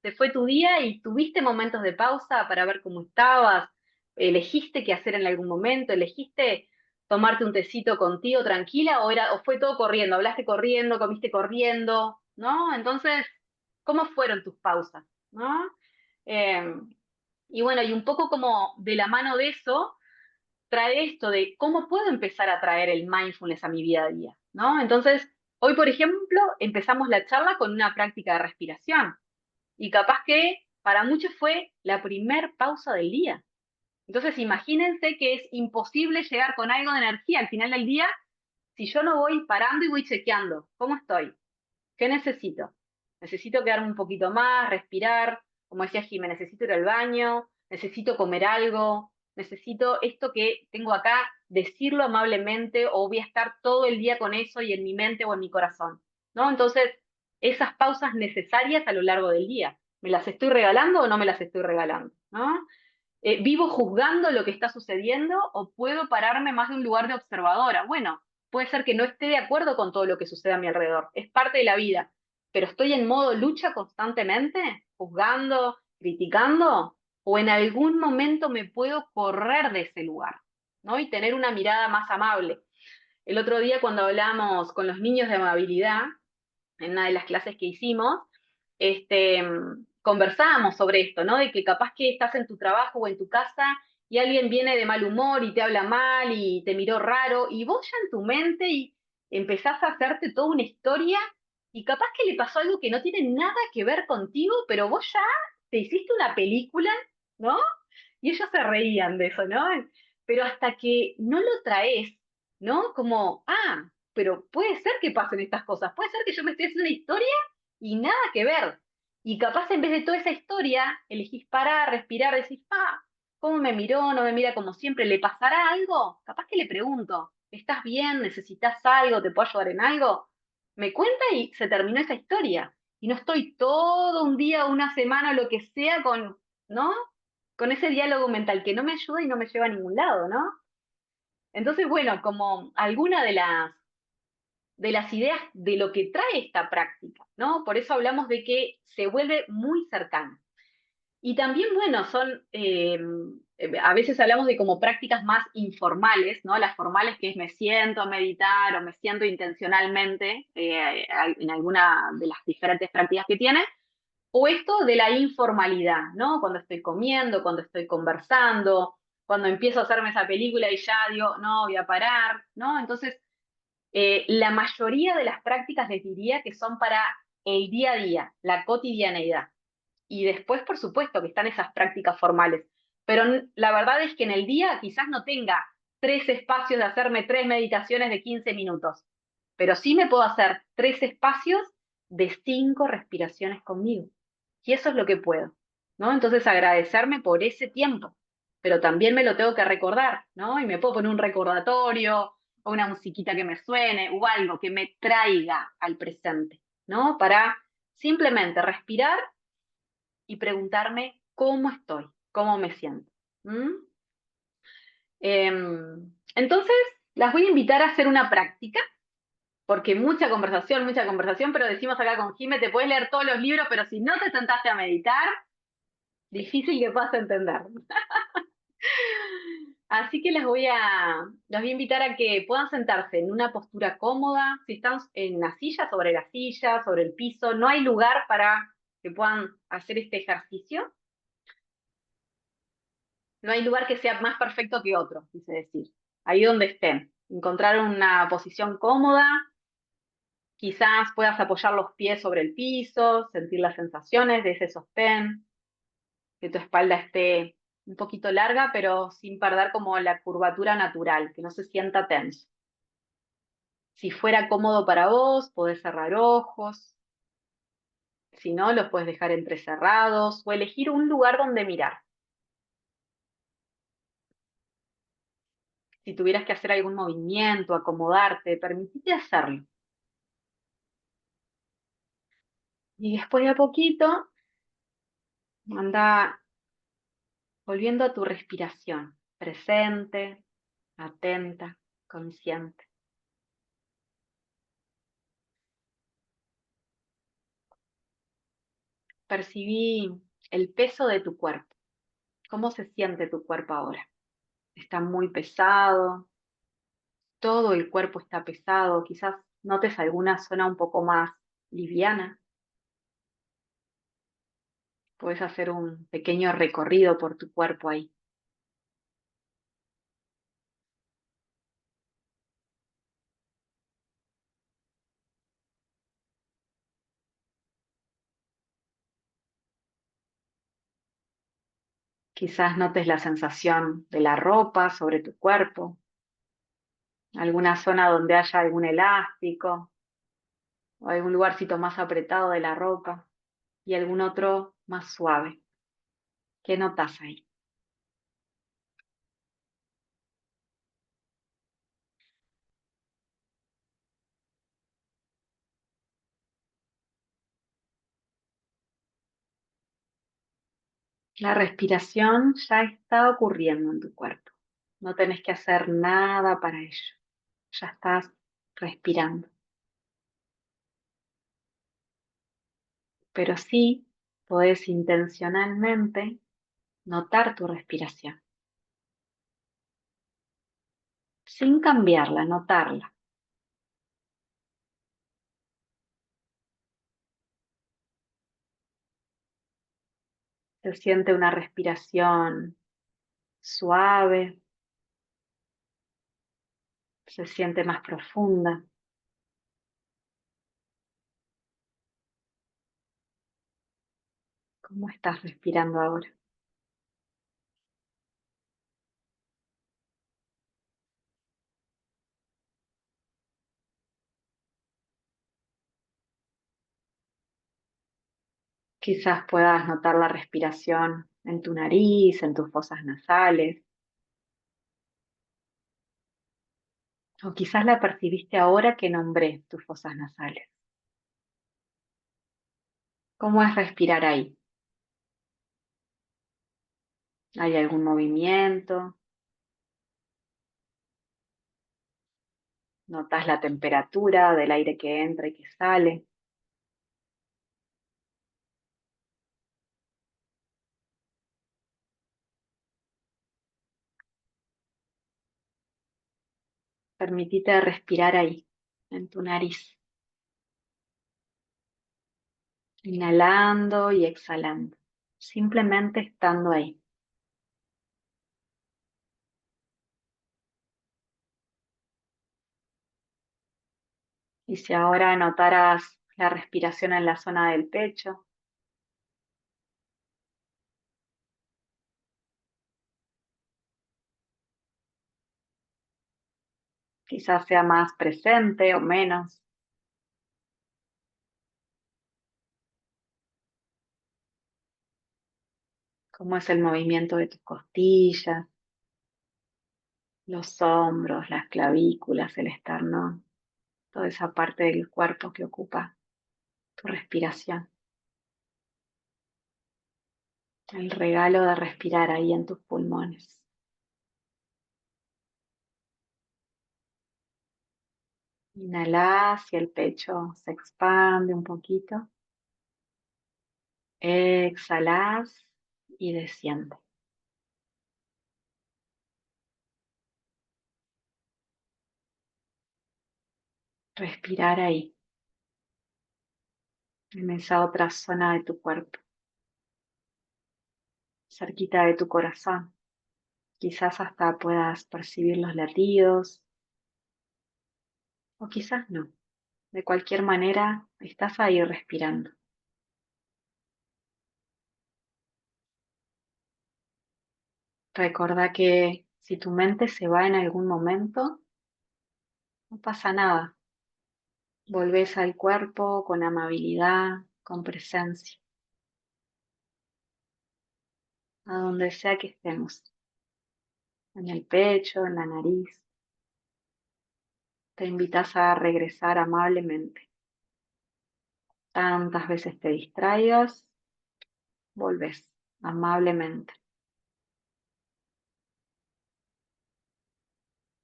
se fue tu día y tuviste momentos de pausa para ver cómo estabas, elegiste qué hacer en algún momento, elegiste tomarte un tecito contigo tranquila o fue todo corriendo, hablaste corriendo, comiste corriendo, ¿no? Entonces, ¿cómo fueron tus pausas, ¿no? Eh, y bueno, y un poco como de la mano de eso, trae esto de cómo puedo empezar a traer el mindfulness a mi vida a día, ¿no? Entonces, hoy, por ejemplo, empezamos la charla con una práctica de respiración y capaz que para muchos fue la primer pausa del día. Entonces, imagínense que es imposible llegar con algo de energía al final del día si yo no voy parando y voy chequeando cómo estoy, qué necesito. Necesito quedarme un poquito más, respirar, como decía Jimé, necesito ir al baño, necesito comer algo, necesito esto que tengo acá, decirlo amablemente o voy a estar todo el día con eso y en mi mente o en mi corazón, ¿no? Entonces, esas pausas necesarias a lo largo del día, ¿me las estoy regalando o no me las estoy regalando? ¿No? ¿Vivo juzgando lo que está sucediendo o puedo pararme más de un lugar de observadora? Bueno, puede ser que no esté de acuerdo con todo lo que sucede a mi alrededor, es parte de la vida, pero estoy en modo lucha constantemente, juzgando, criticando, o en algún momento me puedo correr de ese lugar, ¿no? Y tener una mirada más amable. El otro día cuando hablamos con los niños de amabilidad, en una de las clases que hicimos, conversábamos sobre esto, ¿no? De que capaz que estás en tu trabajo o en tu casa y alguien viene de mal humor y te habla mal y te miró raro y vos ya en tu mente y empezás a hacerte toda una historia y capaz que le pasó algo que no tiene nada que ver contigo, pero vos ya te hiciste una película, ¿no? Y ellos se reían de eso, ¿no? Pero hasta que no lo traes, ¿no? Como, pero puede ser que pasen estas cosas, puede ser que yo me esté haciendo una historia y nada que ver. Y capaz en vez de toda esa historia, elegís parar, respirar, decís, ¿cómo me miró? ¿No me mira como siempre? ¿Le pasará algo? Capaz que le pregunto, ¿estás bien? ¿Necesitas algo? ¿Te puedo ayudar en algo? Me cuenta y se terminó esa historia. Y no estoy todo un día, una semana, lo que sea, ¿no? Con ese diálogo mental que no me ayuda y no me lleva a ningún lado, ¿no? Entonces, bueno, como alguna de las ideas de lo que trae esta práctica, ¿no? Por eso hablamos de que se vuelve muy cercana. Y también, bueno, a veces hablamos de como prácticas más informales, ¿no? Las formales que es me siento a meditar o me siento intencionalmente en alguna de las diferentes prácticas que tiene, o esto de la informalidad, ¿no? Cuando estoy comiendo, cuando estoy conversando, cuando empiezo a hacerme esa película y ya digo, no, voy a parar, ¿no? Entonces, la mayoría de las prácticas les diría que son para el día a día, la cotidianeidad. Y después, por supuesto, que están esas prácticas formales. Pero la verdad es que en el día quizás no tenga 3 espacios de hacerme 3 meditaciones de 15 minutos, pero sí me puedo hacer 3 espacios de 5 respiraciones conmigo. Y eso es lo que puedo, ¿no? Entonces agradecerme por ese tiempo, pero también me lo tengo que recordar, ¿no? Y me puedo poner un recordatorio o una musiquita que me suene o algo que me traiga al presente, ¿no? Para simplemente respirar y preguntarme cómo estoy, cómo me siento. ¿Mm? Entonces, las voy a invitar a hacer una práctica, porque mucha conversación, pero decimos acá con Jime, te puedes leer todos los libros, pero si no te sentaste a meditar, difícil que puedas entender. Así que las voy a invitar a que puedan sentarse en una postura cómoda, si están en la silla, sobre el piso, no hay lugar para que puedan hacer este ejercicio. No hay lugar que sea más perfecto que otro, quise decir. Ahí donde estén. Encontrar una posición cómoda, quizás puedas apoyar los pies sobre el piso, sentir las sensaciones de ese sostén, que tu espalda esté un poquito larga, pero sin perder como la curvatura natural, que no se sienta tenso. Si fuera cómodo para vos, podés cerrar ojos Si no, los puedes dejar entrecerrados o elegir un lugar donde mirar. Si tuvieras que hacer algún movimiento, acomodarte, permitite hacerlo. Y después de a poquito, anda volviendo a tu respiración, presente, atenta, consciente. Percibí el peso de tu cuerpo. ¿Cómo se siente tu cuerpo ahora? ¿Está muy pesado? ¿Todo el cuerpo está pesado? Quizás notes alguna zona un poco más liviana. Puedes hacer un pequeño recorrido por tu cuerpo ahí. Quizás notes la sensación de la ropa sobre tu cuerpo, alguna zona donde haya algún elástico o algún lugarcito más apretado de la ropa y algún otro más suave. ¿Qué notas ahí? La respiración ya está ocurriendo en tu cuerpo. No tenés que hacer nada para ello. Ya estás respirando. Pero sí podés intencionalmente notar tu respiración, sin cambiarla, notarla. Se siente una respiración suave, se siente más profunda. ¿Cómo estás respirando ahora? Quizás puedas notar la respiración en tu nariz, en tus fosas nasales, o quizás la percibiste ahora que nombré tus fosas nasales. ¿Cómo es respirar ahí? ¿Hay algún movimiento? ¿Notas la temperatura del aire que entra y que sale? Permitite respirar ahí, en tu nariz, inhalando y exhalando, simplemente estando ahí. Y si ahora notaras la respiración en la zona del pecho, quizás sea más presente o menos, cómo es el movimiento de tus costillas, los hombros, las clavículas, el esternón, toda esa parte del cuerpo que ocupa tu respiración. El regalo de respirar ahí en tus pulmones. Inhalás y el pecho se expande un poquito. Exhalás y desciende. Respirar ahí, en esa otra zona de tu cuerpo, cerquita de tu corazón. Quizás hasta puedas percibir los latidos, o quizás no. De cualquier manera, estás ahí respirando. Recordá que si tu mente se va en algún momento, no pasa nada. Volvés al cuerpo con amabilidad, con presencia, a donde sea que estemos, en el pecho, en la nariz. Te invitas a regresar amablemente. Tantas veces te distraigas, volvés amablemente.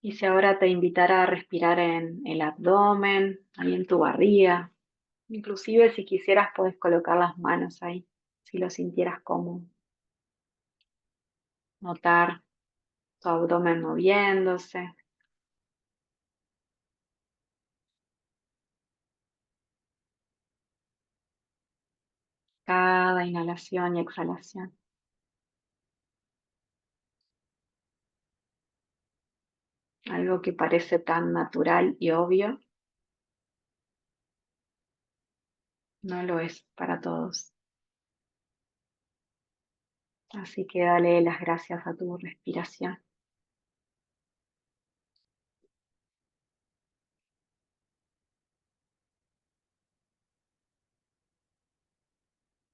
Y si ahora te invitara a respirar en el abdomen, ahí en tu barriga, inclusive si quisieras puedes colocar las manos ahí, si lo sintieras cómodo. Notar tu abdomen moviéndose, cada inhalación y exhalación. Algo que parece tan natural y obvio, no lo es para todos. Así que dale las gracias a tu respiración.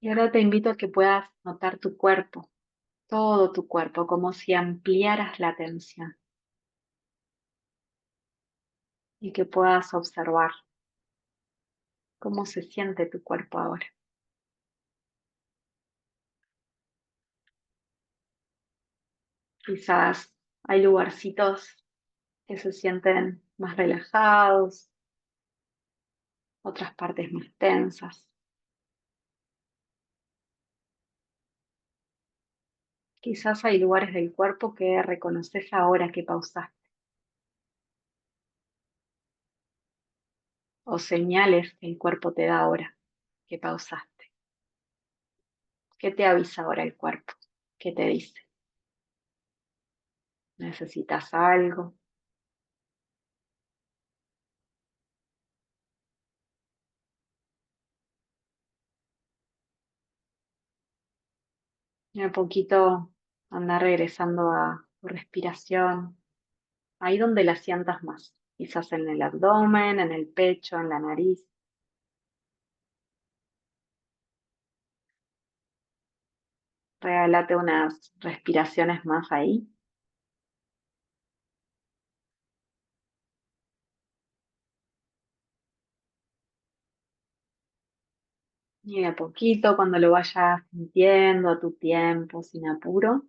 Y ahora te invito a que puedas notar tu cuerpo, todo tu cuerpo, como si ampliaras la atención y que puedas observar cómo se siente tu cuerpo ahora. Quizás hay lugarcitos que se sienten más relajados, otras partes más tensas. Quizás hay lugares del cuerpo que reconoces ahora que pausaste, o señales que el cuerpo te da ahora que pausaste. ¿Qué te avisa ahora el cuerpo? ¿Qué te dice? ¿Necesitas algo? Y a poquito anda regresando a tu respiración, ahí donde la sientas más, quizás en el abdomen, en el pecho, en la nariz. Regálate unas respiraciones más ahí. Y de a poquito, cuando lo vayas sintiendo a tu tiempo, sin apuro,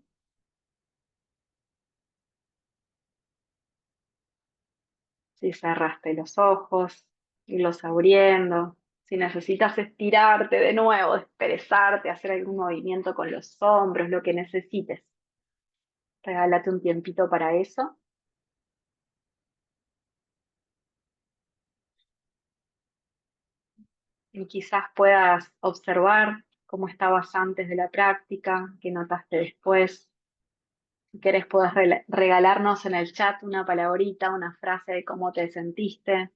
si cerraste los ojos, irlos abriendo. Si necesitas estirarte de nuevo, desperezarte, hacer algún movimiento con los hombros, lo que necesites. Regálate un tiempito para eso. Y quizás puedas observar cómo estabas antes de la práctica, qué notaste después. Si querés, puedes regalarnos en el chat una palabrita, una frase de cómo te sentiste,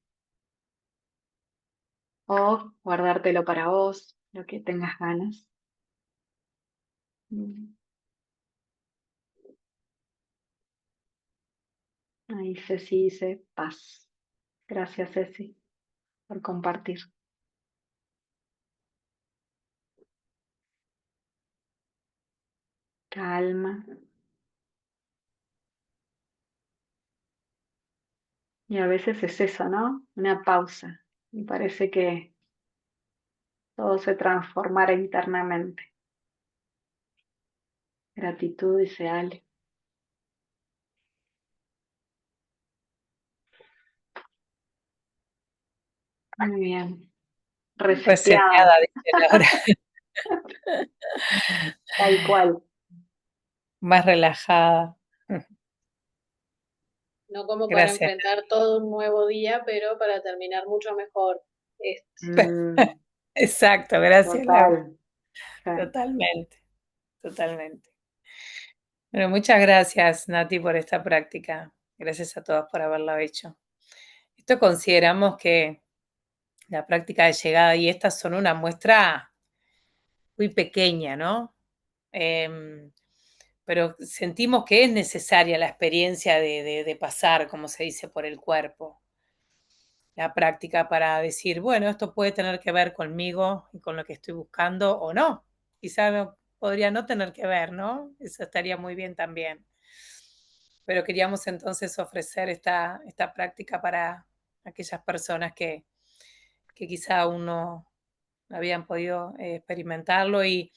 o guardártelo para vos, lo que tengas ganas. Mm. Ahí Ceci dice paz. Gracias, Ceci, por compartir. Calma. Y a veces es eso, ¿no? Una pausa. Y parece que todo se transformara internamente. Gratitud, dice Ale. Muy bien. Reseteada, Reseteada, dice Laura. tal cual. Más relajada. No como para Gracias. enfrentar todo un nuevo día, pero para terminar mucho mejor este. Mm, Exacto, gracias, Laura. total. Sí. Totalmente, totalmente. Bueno, muchas gracias, Nati, por esta práctica. Gracias a todas por haberla hecho. Esto consideramos que la práctica de llegada y estas son una muestra muy pequeña, ¿no? Pero sentimos que es necesaria la experiencia de pasar, como se dice, por el cuerpo. la práctica para decir, bueno, esto puede tener que ver conmigo y con lo que estoy buscando o no. Quizá podría no tener que ver, ¿no? Eso estaría muy bien también. Pero queríamos entonces ofrecer esta práctica para aquellas personas que quizá aún no habían podido experimentarlo y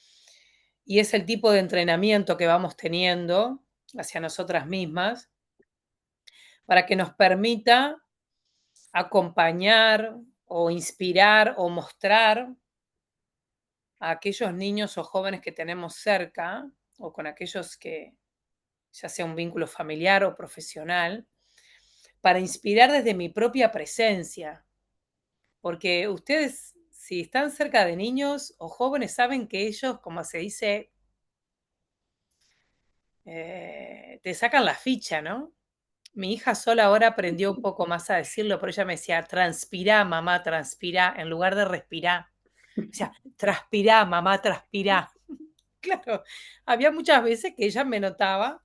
es el tipo de entrenamiento que vamos teniendo hacia nosotras mismas para que nos permita acompañar o inspirar o mostrar a aquellos niños o jóvenes que tenemos cerca o con aquellos que ya sea un vínculo familiar o profesional, para inspirar desde mi propia presencia, porque ustedes, si están cerca de niños o jóvenes, saben que ellos, como se dice, te sacan la ficha, ¿no? Mi hija sola ahora aprendió un poco más a decirlo, pero ella me decía, transpirá, mamá, transpirá, en lugar de respirar. O sea, transpirá, mamá, transpirá. Claro, había muchas veces que ella me notaba,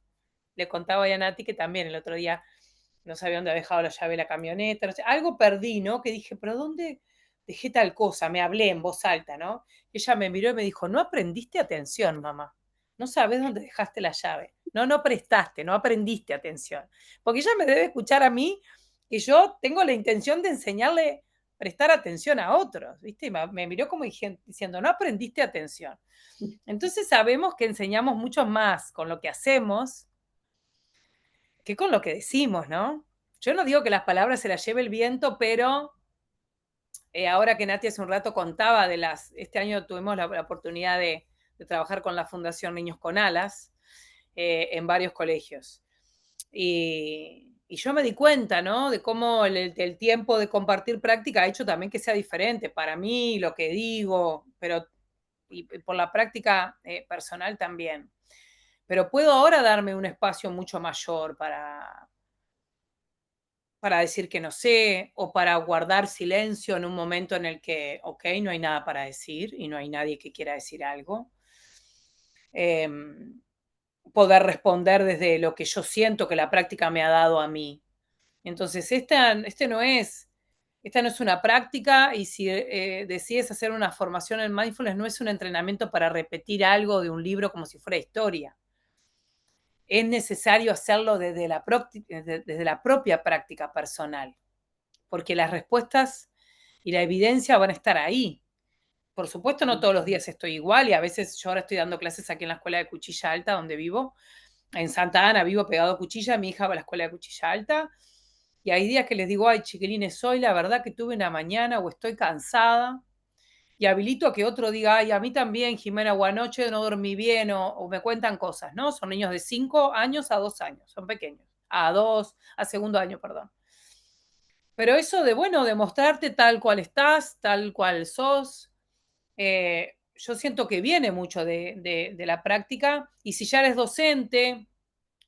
le contaba a Nati que también el otro día no sabía dónde había dejado la llave de la camioneta, no sé, algo perdí, ¿no? Que dije, pero ¿dónde dejé tal cosa? Me hablé en voz alta, ¿no? Ella me miró y me dijo, no aprendiste atención, mamá. No sabes dónde dejaste la llave. No prestaste, no aprendiste atención. Porque ella me debe escuchar a mí que yo tengo la intención de enseñarle a prestar atención a otros, ¿viste? Y me miró como diciendo, no aprendiste atención. Entonces sabemos que enseñamos mucho más con lo que hacemos que con lo que decimos, ¿no? Yo no digo que las palabras se las lleve el viento, pero ahora que Nati hace un rato contaba este año tuvimos la oportunidad de trabajar con la Fundación Niños con Alas en varios colegios. Y yo me di cuenta, ¿no? De cómo el tiempo de compartir práctica ha hecho también que sea diferente para mí, lo que digo, pero y por la práctica personal también. Pero puedo ahora darme un espacio mucho mayor para decir que no sé o para guardar silencio en un momento en el que, ok, no hay nada para decir y no hay nadie que quiera decir algo. Poder responder desde lo que yo siento que la práctica me ha dado a mí. Entonces, esta no es una práctica y si decides hacer una formación en mindfulness, no es un entrenamiento para repetir algo de un libro como si fuera historia. Es necesario hacerlo desde la propia práctica personal, porque las respuestas y la evidencia van a estar ahí. Por supuesto, no todos los días estoy igual y a veces yo ahora estoy dando clases aquí en la escuela de Cuchilla Alta, donde vivo. En Santa Ana vivo pegado a Cuchilla, mi hija va a la escuela de Cuchilla Alta. Y hay días que les digo, ay, chiquilines, hoy la verdad que tuve una mañana o estoy cansada. Y habilito a que otro diga, ay, a mí también, Jimena, o anoche no dormí bien, o me cuentan cosas, ¿no? Son niños de 5 años a 2 años, son pequeños. A segundo año, perdón. Pero eso de, bueno, de mostrarte tal cual estás, tal cual sos, yo siento que viene mucho de la práctica. Y si ya eres docente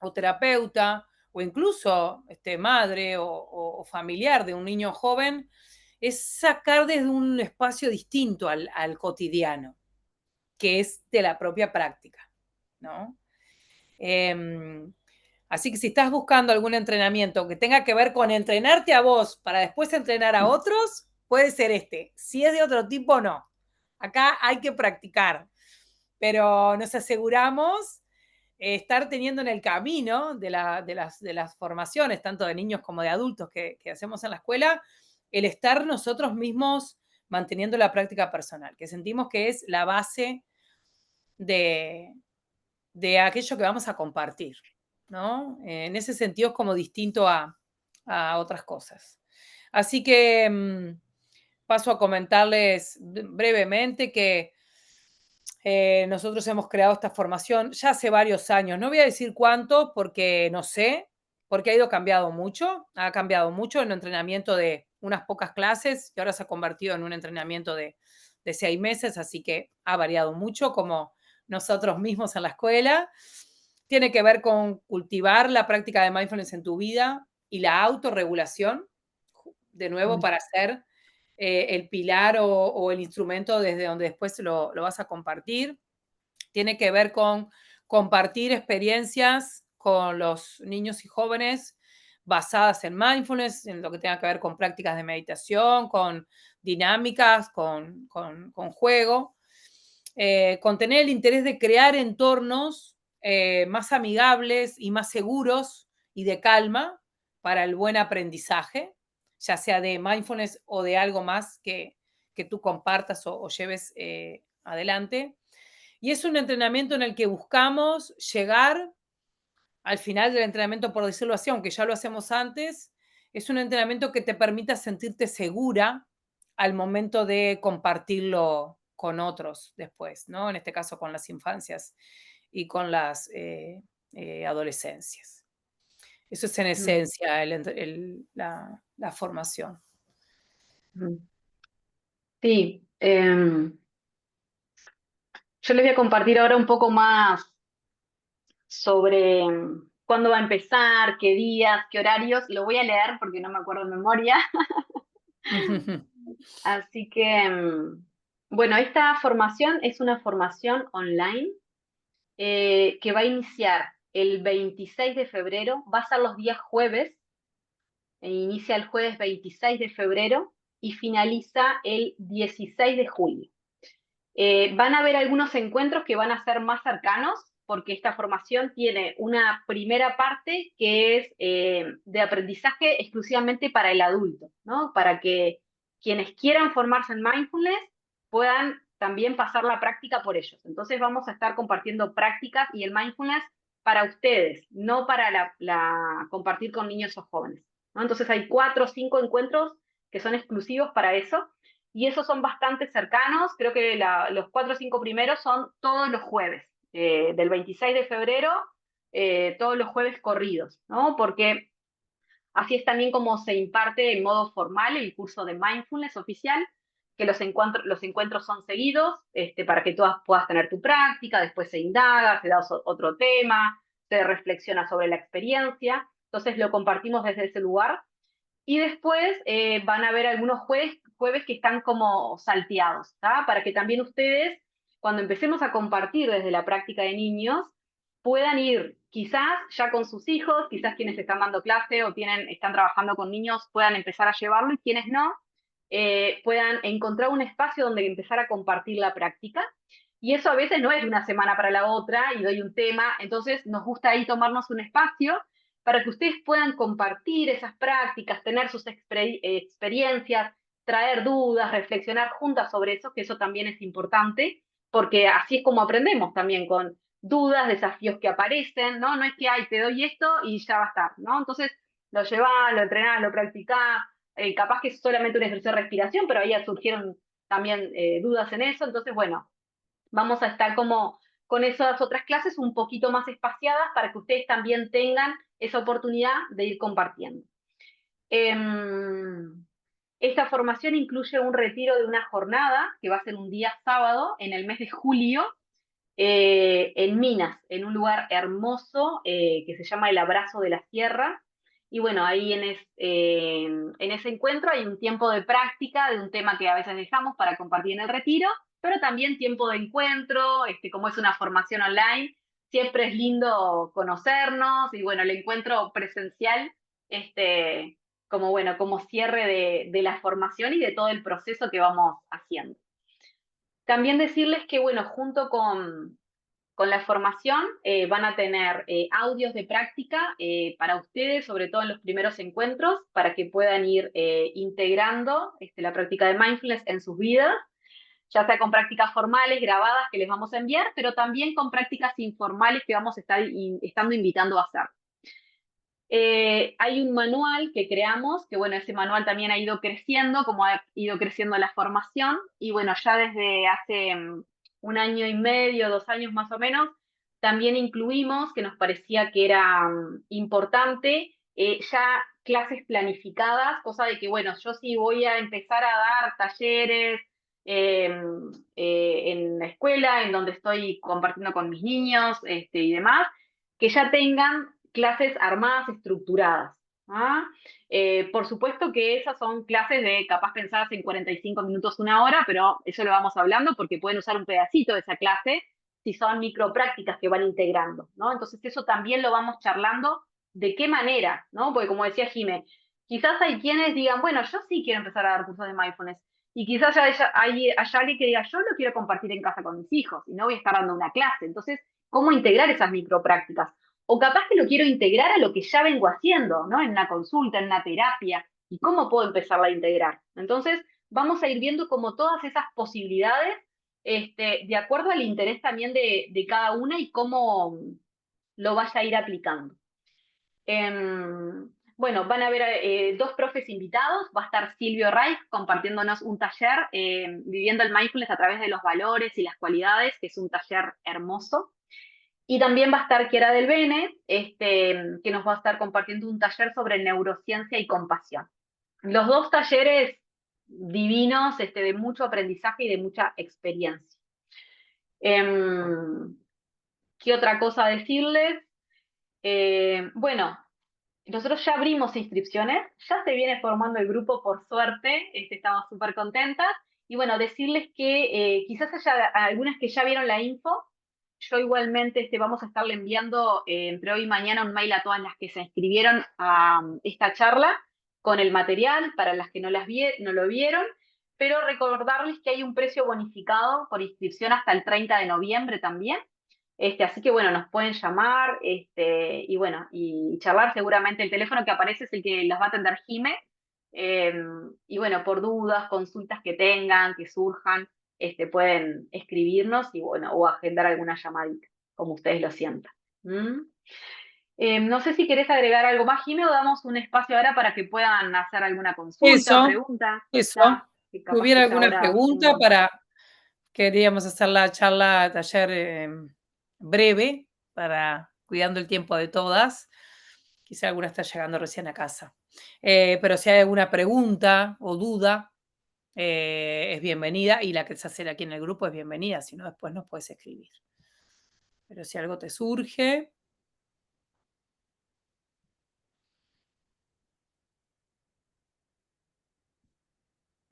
o terapeuta o incluso madre o familiar de un niño joven, es sacar desde un espacio distinto al cotidiano, que es de la propia práctica, ¿no? Así que si estás buscando algún entrenamiento que tenga que ver con entrenarte a vos para después entrenar a otros, puede ser este. Si es de otro tipo, no. Acá hay que practicar, pero nos aseguramos estar teniendo en el camino de las formaciones, tanto de niños como de adultos que hacemos en la escuela, el estar nosotros mismos manteniendo la práctica personal, que sentimos que es la base de, aquello que vamos a compartir, ¿no? En ese sentido es como distinto a otras cosas. Así que paso a comentarles brevemente que nosotros hemos creado esta formación ya hace varios años. No voy a decir cuánto porque no sé, porque ha cambiado mucho en un entrenamiento de unas pocas clases y ahora se ha convertido en un entrenamiento de 6 meses, así que ha variado mucho como nosotros mismos en la escuela. Tiene que ver con cultivar la práctica de mindfulness en tu vida y la autorregulación, de nuevo, para ser el pilar o el instrumento desde donde después lo vas a compartir. Tiene que ver con compartir experiencias con los niños y jóvenes basadas en mindfulness, en lo que tenga que ver con prácticas de meditación, con dinámicas, con juego, con tener el interés de crear entornos más amigables y más seguros y de calma para el buen aprendizaje, ya sea de mindfulness o de algo más que tú compartas o lleves adelante. Y es un entrenamiento en el que buscamos llegar al final del entrenamiento, por decirlo así, aunque ya lo hacemos antes, es un entrenamiento que te permita sentirte segura al momento de compartirlo con otros después, ¿no? En este caso con las infancias y con las adolescencias. Eso es en esencia la formación. Sí, yo les voy a compartir ahora un poco más sobre cuándo va a empezar, qué días, qué horarios. Lo voy a leer porque no me acuerdo de memoria. Así que, bueno, esta formación es una formación online que va a iniciar el 26 de febrero, va a ser los días jueves, inicia el jueves 26 de febrero y finaliza el 16 de julio. Van a haber algunos encuentros que van a ser más cercanos, porque esta formación tiene una primera parte que es de aprendizaje exclusivamente para el adulto, ¿no? Para que quienes quieran formarse en mindfulness puedan también pasar la práctica por ellos. Entonces vamos a estar compartiendo prácticas y el mindfulness para ustedes, no para compartir con niños o jóvenes, ¿no? Entonces hay 4 o 5 encuentros que son exclusivos para eso, y esos son bastante cercanos. Creo que los 4 o 5 primeros son todos los jueves, del 26 de febrero, todos los jueves corridos, ¿no? Porque así es también como se imparte en modo formal el curso de mindfulness oficial, que los encuentros son seguidos, para que tú puedas tener tu práctica, después se indaga, se da otro tema, se reflexiona sobre la experiencia. Entonces lo compartimos desde ese lugar. Y después van a haber algunos jueves que están como salteados, ¿tá? Para que también ustedes, cuando empecemos a compartir desde la práctica de niños, puedan ir quizás ya con sus hijos, quizás quienes están dando clase o están trabajando con niños puedan empezar a llevarlo, y quienes no, puedan encontrar un espacio donde empezar a compartir la práctica. Y eso a veces no es de una semana para la otra y doy un tema, entonces nos gusta ahí tomarnos un espacio para que ustedes puedan compartir esas prácticas, tener sus experiencias, traer dudas, reflexionar juntas sobre eso, que eso también es importante, porque así es como aprendemos también, con dudas, desafíos que aparecen, ¿no? No es que, ay, te doy esto y ya va a estar, ¿no? Entonces lo llevás, lo entrenás, lo practicás, capaz que es solamente un ejercicio de respiración, pero ahí surgieron también dudas en eso. Entonces, bueno, vamos a estar como con esas otras clases un poquito más espaciadas para que ustedes también tengan esa oportunidad de ir compartiendo. Esta formación incluye un retiro de una jornada, que va a ser un día sábado en el mes de julio, en Minas, en un lugar hermoso que se llama El Abrazo de la Sierra. Y bueno, ahí en ese encuentro hay un tiempo de práctica de un tema que a veces dejamos para compartir en el retiro, pero también tiempo de encuentro, como es una formación online, siempre es lindo conocernos, y bueno, el encuentro presencial, como bueno, como cierre de la formación y de todo el proceso que vamos haciendo. También decirles que, bueno, junto con la formación van a tener audios de práctica para ustedes, sobre todo en los primeros encuentros, para que puedan ir integrando la práctica de mindfulness en sus vidas, ya sea con prácticas formales, grabadas, que les vamos a enviar, pero también con prácticas informales que vamos a estar estando invitando a hacer. Hay un manual que creamos, que bueno, ese manual también ha ido creciendo, como ha ido creciendo la formación, y bueno, ya desde hace 1 año y medio, 2 años más o menos, también incluimos, que nos parecía que era importante, ya clases planificadas, cosa de que, bueno, yo sí voy a empezar a dar talleres en la escuela, en donde estoy compartiendo con mis niños y demás, que ya tengan clases armadas, estructuradas. ¿Ah? Por supuesto que esas son clases de capaz pensadas en 45 minutos, 1 hora, pero eso lo vamos hablando porque pueden usar un pedacito de esa clase si son microprácticas que van integrando, ¿no? Entonces eso también lo vamos charlando de qué manera, ¿no? Porque como decía Jime, quizás hay quienes digan, bueno, yo sí quiero empezar a dar cursos de mindfulness, y quizás haya alguien que diga, yo lo quiero compartir en casa con mis hijos, y no voy a estar dando una clase. Entonces, ¿cómo integrar esas microprácticas? O capaz que lo quiero integrar a lo que ya vengo haciendo, ¿no? En una consulta, en una terapia, y cómo puedo empezarla a integrar. Entonces, vamos a ir viendo como todas esas posibilidades, de acuerdo al interés también de cada una y cómo lo vaya a ir aplicando. Bueno, van a haber dos profes invitados. Va a estar Silvio Reich compartiéndonos un taller, viviendo el mindfulness a través de los valores y las cualidades, que es un taller hermoso. Y también va a estar Chiara Del Bene, que nos va a estar compartiendo un taller sobre neurociencia y compasión. Los dos talleres divinos, de mucho aprendizaje y de mucha experiencia. Em, ¿Qué otra cosa decirles? Bueno, nosotros ya abrimos inscripciones, ya se viene formando el grupo por suerte, estamos súper contentas. Y bueno, decirles que quizás haya algunas que ya vieron la info. Yo igualmente vamos a estarle enviando entre hoy y mañana un mail a todas las que se inscribieron a esta charla con el material, para las que no lo vieron, pero recordarles que hay un precio bonificado por inscripción hasta el 30 de noviembre también. Así que bueno, nos pueden llamar, y bueno, y charlar. Seguramente el teléfono que aparece es el que las va a atender Jime. eh, y bueno, por dudas, consultas que tengan, que surjan, pueden escribirnos y bueno, o agendar alguna llamadita, como ustedes lo sientan. ¿Mm? No sé si querés agregar algo más, Jime, o damos un espacio ahora para que puedan hacer alguna consulta o Eso, pregunta. eso. Que Si capaz hubiera que ya alguna ahora pregunta queríamos hacer la charla, taller breve, para cuidando el tiempo de todas. Quizá alguna está llegando recién a casa. Pero si hay alguna pregunta o duda, es bienvenida, y la que se hace aquí en el grupo es bienvenida, si no después nos puedes escribir. Pero si algo te surge.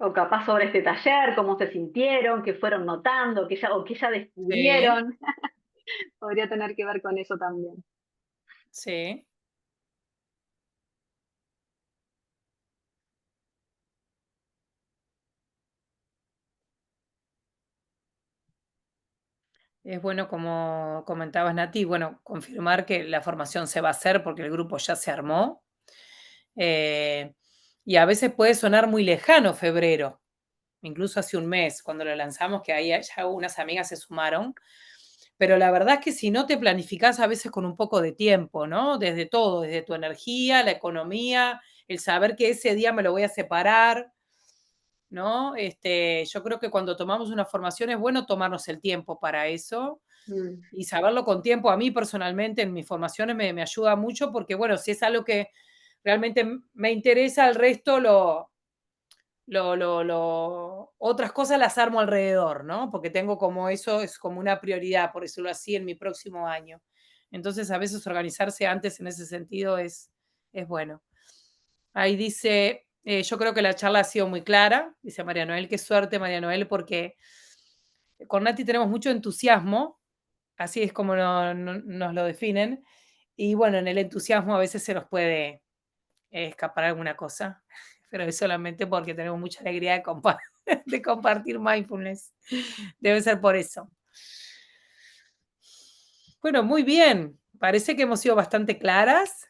o capaz sobre este taller, cómo se sintieron, qué fueron notando, o que ya Sí, descubrieron. Podría tener que ver con eso también. sí. Es bueno, como comentabas, Nati, bueno, confirmar que la formación se va a hacer porque el grupo ya se armó. Y a veces puede sonar muy lejano febrero, incluso hace un mes, cuando lo lanzamos, que ahí ya unas amigas se sumaron. Pero la verdad es que si no te planificás a veces con un poco de tiempo, ¿no? Desde todo, desde tu energía, la economía, el saber que ese día me lo voy a separar, ¿no? Yo creo que cuando tomamos una formación es bueno tomarnos el tiempo para eso Mm, y saberlo con tiempo. A mí personalmente en mis formaciones me ayuda mucho porque, bueno, si es algo que realmente me interesa, el resto otras cosas las armo alrededor, ¿no? Porque tengo como eso, es como una prioridad, por decirlo así, en mi próximo año. Entonces, a veces organizarse antes en ese sentido es bueno. Ahí dice, yo creo que la charla ha sido muy clara, dice María Noel, qué suerte María Noel, porque con Nati tenemos mucho entusiasmo, así es como nos lo definen, y bueno, en el entusiasmo a veces se nos puede escapar alguna cosa, pero es solamente porque tenemos mucha alegría de compartir mindfulness. Debe ser por eso. Bueno, muy bien. Parece que hemos sido bastante claras.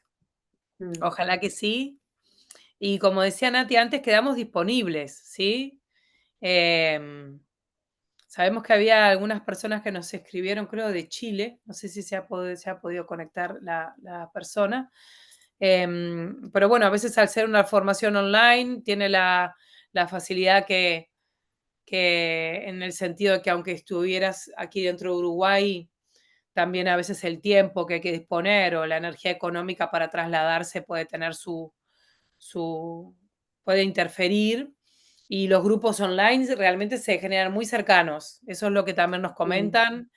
mm. Ojalá que sí. Y como decía Nati antes, quedamos disponibles, ¿sí? Sabemos que había algunas personas que nos escribieron, creo, de Chile. No sé si se ha podido conectar la persona. Pero bueno, a veces al ser una formación online tiene la facilidad que en el sentido de que aunque estuvieras aquí dentro de Uruguay, también a veces el tiempo que hay que disponer o la energía económica para trasladarse puede tener puede interferir, y los grupos online realmente se generan muy cercanos. Eso es lo que también nos Mm, comentan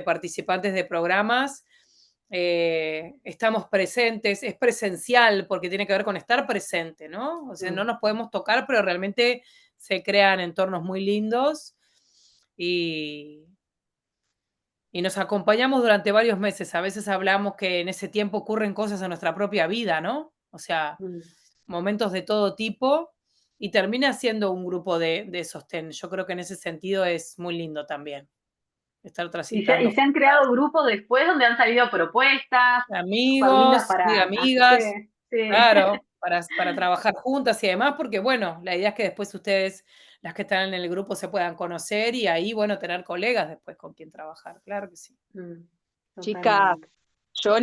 participantes de programas. Estamos presentes, es presencial porque tiene que ver con estar presente, ¿no? O sea, no mm. nos podemos tocar, pero realmente se crean entornos muy lindos y, y nos acompañamos durante varios meses. A veces hablamos que en ese tiempo ocurren cosas en nuestra propia vida, ¿no? O sea, momentos de todo tipo, y termina siendo un grupo de sostén. Yo creo que en ese sentido es muy lindo también, estar transitando Y se han creado grupos después donde han salido propuestas súper lindas amigos y así amigas, que sí. claro, para trabajar juntas y demás, porque bueno, la idea es que después ustedes, las que están en el grupo, se puedan conocer y ahí, bueno, tener colegas después con quien trabajar, claro que sí. Chicas, Totalmente. yo Sí,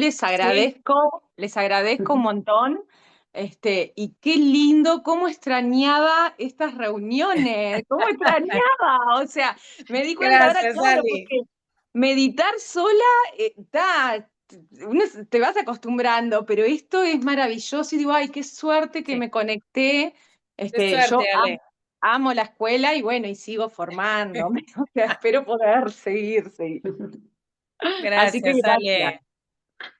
les agradezco un montón. Y qué lindo, cómo extrañaba estas reuniones, cómo extrañaba. O sea, me di cuenta ahora, gracias, claro, Ali. porque meditar sola, te vas acostumbrando, pero esto es maravilloso y digo, ay, qué suerte que Sí, me conecté. qué Yo suerte, Ale. amo la escuela y bueno, y sigo formándome. O sea, espero poder seguir. Así que Gracias, gracias. Ale.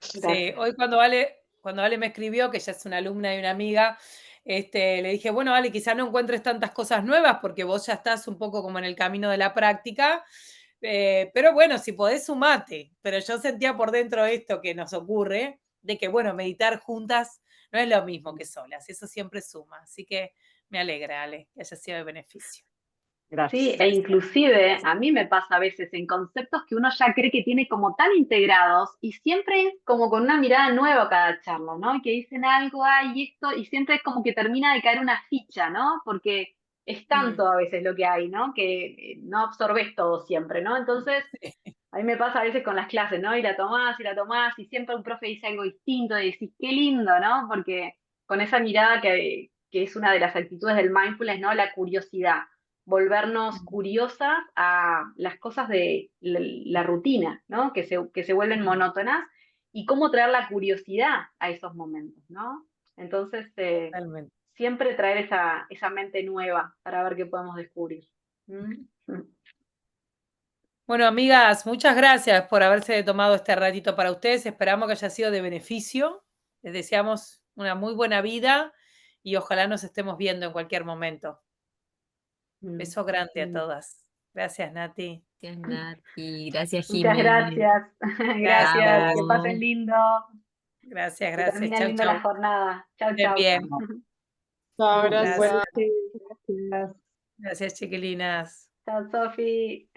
Sí, Gracias. hoy cuando Ale me escribió, que ella es una alumna y una amiga, le dije, bueno, Ale, quizá no encuentres tantas cosas nuevas porque vos ya estás un poco como en el camino de la práctica, pero bueno, si podés, sumate. Pero yo sentía por dentro esto que nos ocurre, de que, bueno, meditar juntas no es lo mismo que solas, eso siempre suma. Así que me alegra, Ale, que haya sido de beneficio. Sí, Gracias. e Gracias. inclusive a mí me pasa a veces en conceptos que uno ya cree que tiene como tan integrados y siempre es como con una mirada nueva cada charla, ¿no? Y que dicen algo, ay, esto, y siempre es como que termina de caer una ficha, ¿no? Porque es tanto a veces lo que hay, ¿no? Que no absorbes todo siempre, ¿no? Entonces, a mí me pasa a veces con las clases, ¿no? Y la tomás, y siempre un profe dice algo distinto, y decís, qué lindo, ¿no? Porque con esa mirada que es una de las actitudes del mindfulness, ¿no? La curiosidad, volvernos curiosas a las cosas de la rutina, ¿no? Que se vuelven monótonas, y cómo traer la curiosidad a esos momentos, ¿no? Entonces, Totalmente. siempre traer esa mente nueva para ver qué podemos descubrir. ¿Mm? Bueno, amigas, muchas gracias por haberse tomado este ratito para ustedes. Esperamos que haya sido de beneficio. Les deseamos una muy buena vida y ojalá nos estemos viendo en cualquier momento. Mm. Beso grande a Mm. todas. Gracias, Nati. Gracias, Nati. Gracias, Muchas Jimmy. gracias. Gracias. Que Gracias. pasen lindo. Gracias, Que gracias. terminen Chau, lindo la chau. jornada. Chau, Estén chau. bien. Chao, Gracias. gracias. Buenas noches. Gracias. Gracias, chiquilinas. Chao, Sofi.